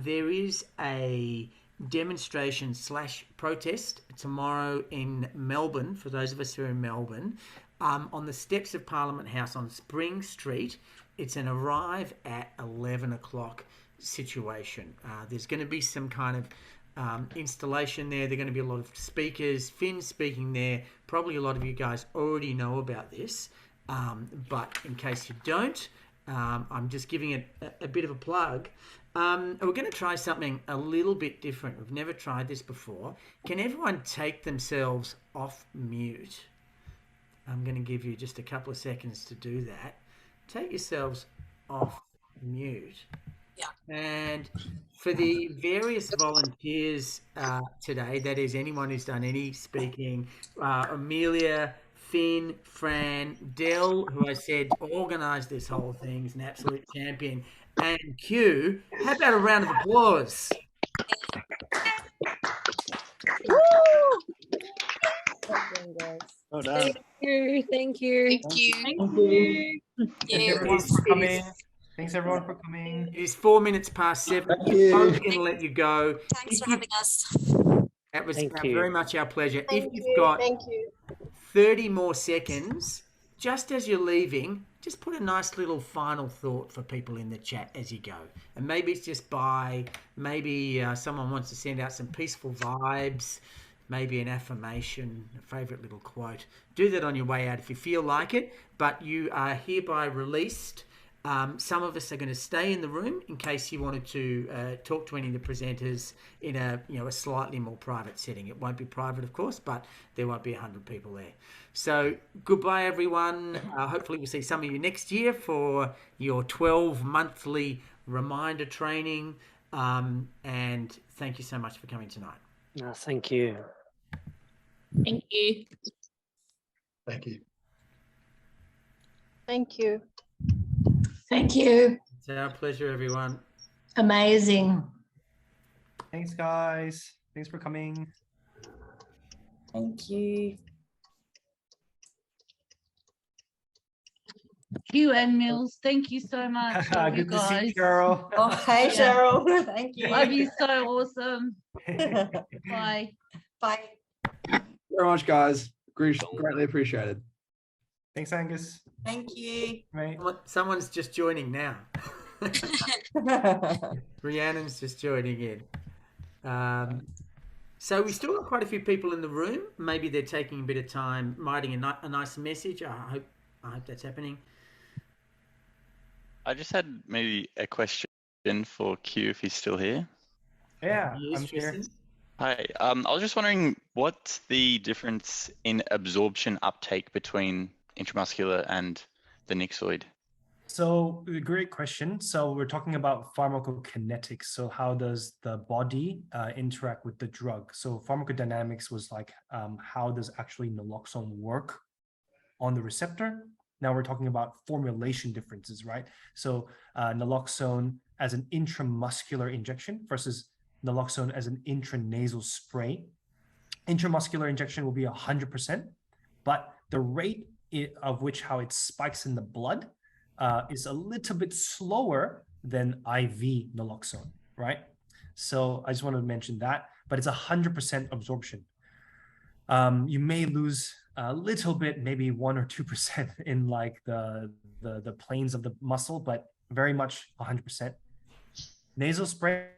S1: There is a demonstration / protest tomorrow in Melbourne, for those of us who are in Melbourne, on the steps of Parliament House on Spring Street. It's an arrive at 11 o'clock situation. There's going to be some kind of installation there. There are going to be a lot of speakers. Finn's speaking there. Probably a lot of you guys already know about this, but in case you don't, I'm just giving it a bit of a plug. We're going to try something a little bit different. We've never tried this before. Can everyone take themselves off mute? I'm going to give you just a couple of seconds to do that. Take yourselves off mute.
S5: Yeah.
S1: And for the various volunteers today, that is anyone who's done any speaking, Amelia, Finn, Fran, Dell, who I said organised this whole thing, is an absolute champion, and Q. How about a round of applause?
S7: Well done.
S8: Thank you.
S7: Thank you.
S6: Thanks everyone for coming. Thanks everyone for coming.
S1: It is 4 minutes past 7.
S7: Thank
S1: We're
S7: you.
S1: both going to let you go.
S8: Thanks
S1: If
S8: for
S1: you-
S8: having us.
S1: That was
S7: Thank you.
S1: very much our pleasure.
S9: Thank
S1: If you've
S9: you.
S1: got
S9: Thank you.
S1: 30 more seconds, just as you're leaving, just put a nice little final thought for people in the chat as you go. And maybe it's just bye. Maybe someone wants to send out some peaceful vibes, maybe an affirmation, a favorite little quote. Do that on your way out if you feel like it. But you are hereby released. Some of us are going to stay in the room in case you wanted to talk to any of the presenters in a slightly more private setting. It won't be private, of course, but there won't be 100 people there. So goodbye, everyone. Hopefully we'll see some of you next year for your 12 monthly reminder training. And thank you so much for coming tonight.
S7: No, thank you.
S8: Thank you.
S7: Thank you.
S9: Thank you.
S10: Thank you.
S1: It's our pleasure, everyone.
S10: Amazing.
S6: Thanks guys. Thanks for coming.
S5: Thank you.
S11: You and Mills, thank you so much. Love you
S6: Good to see you,
S11: guys.
S6: Cheryl.
S5: Oh, hey,
S11: Yeah.
S5: Cheryl. Thank you.
S11: Love you so awesome. Bye.
S5: Bye.
S12: Very much, guys. Greatly appreciated.
S6: Thanks, Angus.
S5: Thank you.
S6: Right.
S1: Someone's just joining now. Rhiannon's just joining in. So we still got quite a few people in the room. Maybe they're taking a bit of time writing a nice message. I hope that's happening.
S13: I just had maybe a question for Q if he's still here.
S6: Yeah,
S1: Yes,
S6: I'm here.
S1: Tristan?
S13: Hi. I was just wondering what's the difference in absorption uptake between intramuscular and the nyxoid?
S6: So great question. So we're talking about pharmacokinetics. So how does the body interact with the drug? So pharmacodynamics was like how does actually naloxone work on the receptor? Now we're talking about formulation differences, right? So naloxone as an intramuscular injection versus naloxone as an intranasal spray. Intramuscular injection will be 100%, but the rate of which how it spikes in the blood is a little bit slower than IV naloxone, right? So I just wanted to mention that, but it's 100% absorption. You may lose a little bit, maybe 1 or 2% in like the planes of the muscle, but very much 100%. Nasal spray,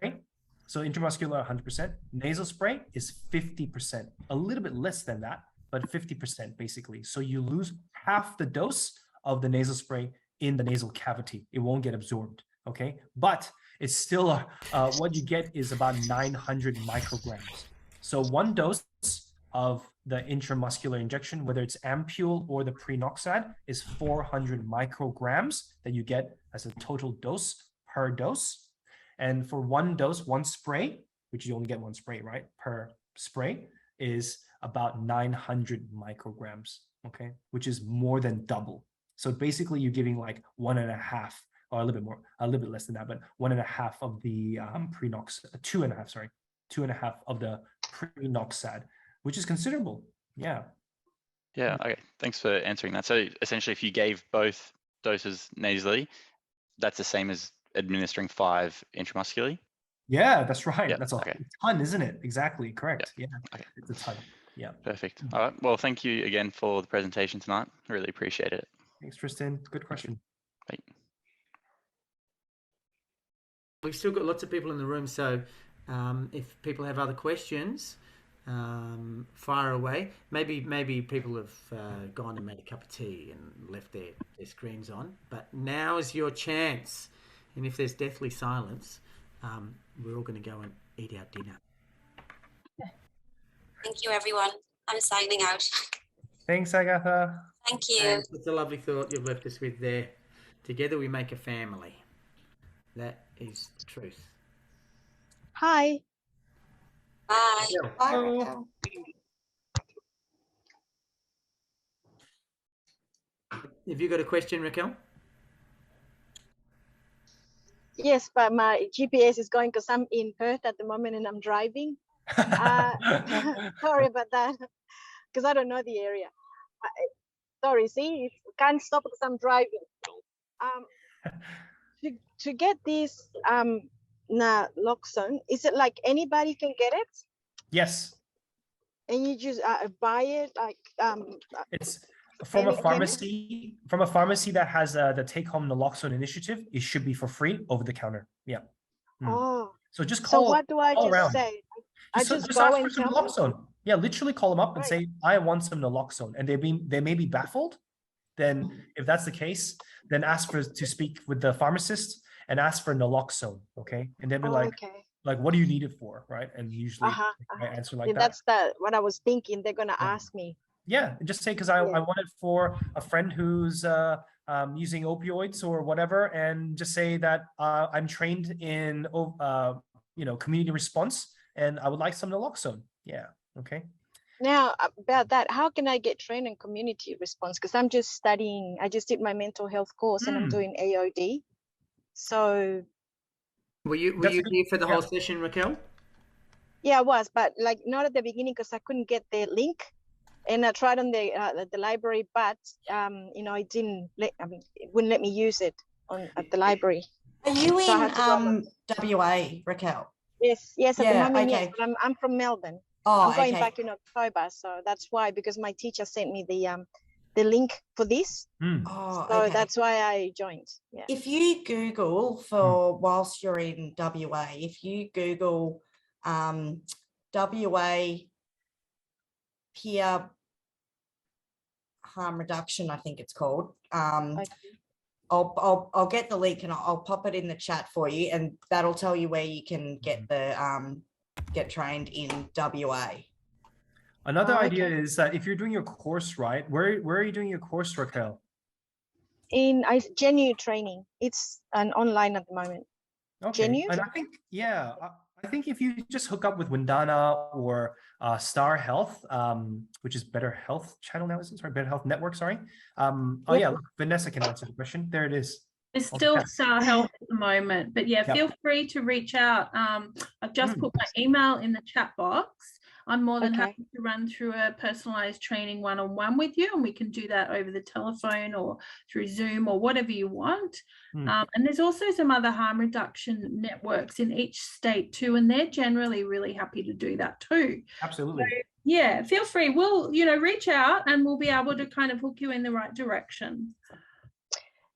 S6: so intramuscular 100%. Nasal spray is 50%, a little bit less than that, but 50% basically. So you lose half the dose of the nasal spray in the nasal cavity. It won't get absorbed, okay? But it's still, what you get is about 900 micrograms. So one dose of the intramuscular injection, whether it's ampule or the prenoxade, is 400 micrograms that you get as a total dose per dose. And for one dose, one spray, which you only get one spray, right, per spray, is about 900 micrograms, okay, which is more than double. So basically you're giving like 1.5 or a little bit more, a little bit less than that, but 1.5 of the prenoxade, 2.5 of the prenoxade, which is considerable. Yeah.
S13: Yeah, okay. Thanks for answering that. So essentially if you gave both doses nasally, that's the same as administering 5 intramuscularly?
S6: Yeah, that's right.
S13: Yeah,
S6: That's a
S13: okay.
S6: ton, isn't it? Exactly, correct. Yeah,
S13: Okay.
S6: it's a ton. Yeah.
S13: Perfect. All right. Well, thank you again for the presentation tonight. I really appreciate it.
S6: Thanks, Tristan. Good question.
S13: Bye.
S1: We've still got lots of people in the room, so if people have other questions, fire away. Maybe people have gone and made a cup of tea and left their screens on, but now is your chance. And if there's deathly silence, we're all going to go and eat our dinner.
S8: Thank you, everyone. I'm signing out.
S6: Thanks, Agatha.
S8: Thank you.
S1: And it's a lovely thought you've left us with there. Together we make a family. That is the truth.
S9: Hi.
S8: Bye.
S5: Bye, Raquel.
S1: Have you got a question, Raquel?
S9: Yes, but my GPS is going because I'm in Perth at the moment and I'm driving. Sorry about that, because I don't know the area. Sorry, see, can't stop because I'm driving. To get this naloxone, is it like anybody can get it?
S6: Yes.
S9: And you just buy it like
S6: it's from a pharmacy that has the take-home naloxone initiative. It should be for free over the counter. Yeah.
S9: Oh.
S6: So just call.
S9: So what do I just
S6: around.
S9: say? I just
S6: ask
S9: go
S6: for
S9: and
S6: some
S9: tell
S6: naloxone. Yeah, literally call them up and say, I want some naloxone, and they may be baffled. Then if that's the case, then ask to speak with the pharmacist and ask for naloxone. Okay, and they'll be like, what do you need it for, right? And usually I answer like that.
S9: That's what I was thinking. They're gonna ask me.
S6: Yeah, and just say, because I want it for a friend who's using opioids or whatever, and just say that I'm trained in community response, and I would like some naloxone. Yeah. Okay.
S9: Now about that, how can I get trained in community response? Because I'm just studying. I just did my mental health course and I'm doing AOD. So.
S1: Were you here for the whole session, Raquel?
S9: Yeah, I was, but like not at the beginning because I couldn't get the link, and I tried on the library, but it didn't it wouldn't let me use it at the library.
S5: Are you in WA, Raquel?
S9: Yes, at the moment, yes, but I'm from Melbourne.
S5: Oh,
S9: I'm going back in October, so that's why, because my teacher sent me the link for this. So that's why I joined. Yeah.
S5: If you Google whilst you're in WA, if you Google WA peer harm reduction, I think it's called. I'll get the link and I'll pop it in the chat for you, and that'll tell you where you can get get trained in WA.
S6: Another idea is that if you're doing your course, right, where are you doing your course, Raquel?
S9: In Genu training. It's an online at the moment.
S6: Okay.
S9: Genu?
S6: And I think if you just hook up with Windana or Star Health, which is Better Health Channel now, is it? Sorry, Better Health Network, sorry. Look, Vanessa can answer the question. There it is.
S11: It's still Star Health at the moment, but feel free to reach out. I've just put my email in the chat box. I'm more than happy to run through a personalized training one-on-one with you, and we can do that over the telephone or through Zoom or whatever you want. And there's also some other harm reduction networks in each state too, and they're generally really happy to do that too.
S6: Absolutely.
S11: So, feel free. We'll, reach out and we'll be able to kind of hook you in the right direction.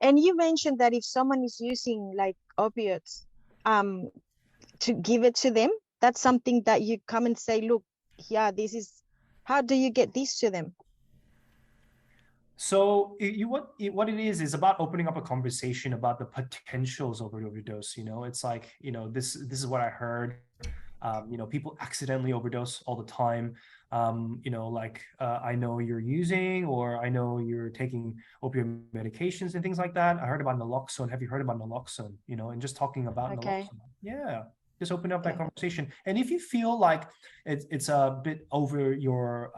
S9: And you mentioned that if someone is using like opiates, to give it to them, that's something that you come and say, look, this is, how do you get this to them?
S6: So what it is about opening up a conversation about the potentials of overdose. It's like, this is what I heard. People accidentally overdose all the time. I know you're using, or I know you're taking opioid medications and things like that. I heard about naloxone. Have you heard about naloxone? And just talking about naloxone. Yeah. Just open up that conversation. And if you feel like it's a bit over your,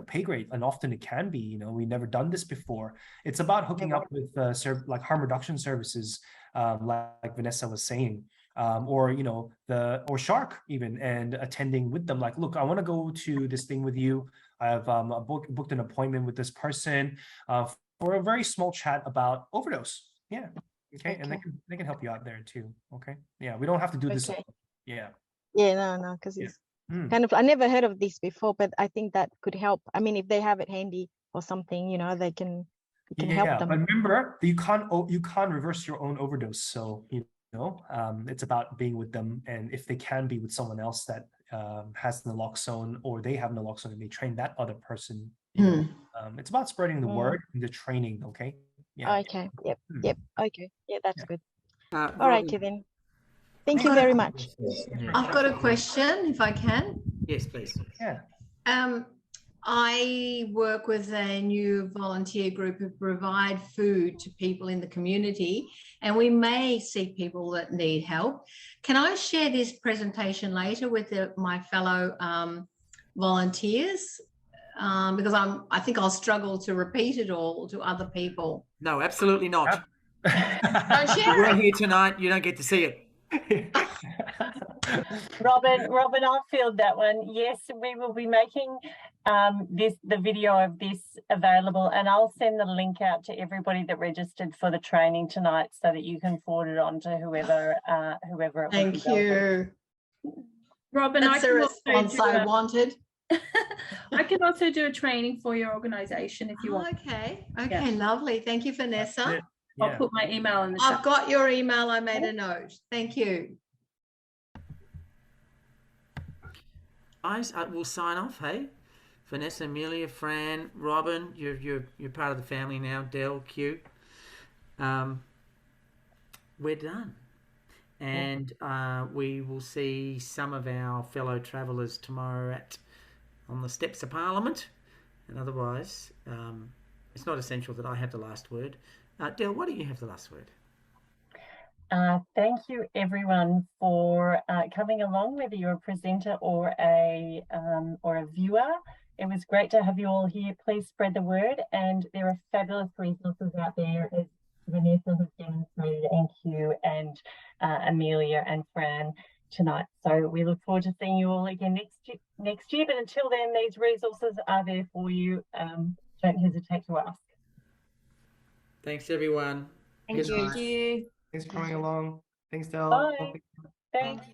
S6: pay grade, and often it can be, we've never done this before. It's about hooking up with like harm reduction services, like Vanessa was saying, or SHARC even, and attending with them. Like, look, I want to go to this thing with you. I've booked an appointment with this person for a very small chat about overdose. Yeah. Okay. And they can help you out there too. Okay. Yeah. We don't have to do this. Yeah.
S9: Yeah, no, because it's kind of, I never heard of this before, but I think that could help. I mean, if they have it handy or something, they can help them.
S6: But remember, you can't reverse your own overdose. So, it's about being with them. And if they can be with someone else that has naloxone, or they have naloxone and they train that other person, it's about spreading the word and the training. Okay. Yeah.
S9: Okay. Yep. Okay. Yeah, that's good. All right, then. Thank you very much.
S10: I've got a question, if I can.
S1: Yes, please.
S6: Yeah.
S10: I work with a new volunteer group who provide food to people in the community, and we may see people that need help. Can I share this presentation later with my fellow volunteers? because I think I'll struggle to repeat it all to other people.
S1: No, absolutely not.
S10: Don't
S1: You
S10: share
S1: weren't
S10: it.
S1: here tonight. You don't get to see it.
S3: Robin, I'll field that one. Yes, we will be making the video of this available, and I'll send the link out to everybody that registered for the training tonight, so that you can forward it on to whoever it
S10: Thank you.
S11: Robin,
S10: That's the response I wanted.
S11: I can also do a training for your organisation if you want.
S10: Okay, lovely. Thank you, Vanessa.
S11: I'll put my email in the chat.
S10: I've got your email. I made a note. Thank you.
S1: I will sign off. Hey, Vanessa, Amelia, Fran, Robin, you're part of the family now. Del, Q. We're done, and we will see some of our fellow travellers tomorrow on the steps of Parliament, and otherwise, it's not essential that I have the last word. Del, why don't you have the last word?
S3: Thank you, everyone, for coming along, whether you're a presenter or a viewer. It was great to have you all here. Please spread the word, and there are fabulous resources out there, as Vanessa has demonstrated, and Q and Amelia and Fran tonight. So we look forward to seeing you all again next year. But until then, these resources are there for you. Don't hesitate to ask.
S1: Thanks, everyone.
S8: Thank you.
S6: Thanks for coming along. Thanks, Del.
S3: Bye. Thanks.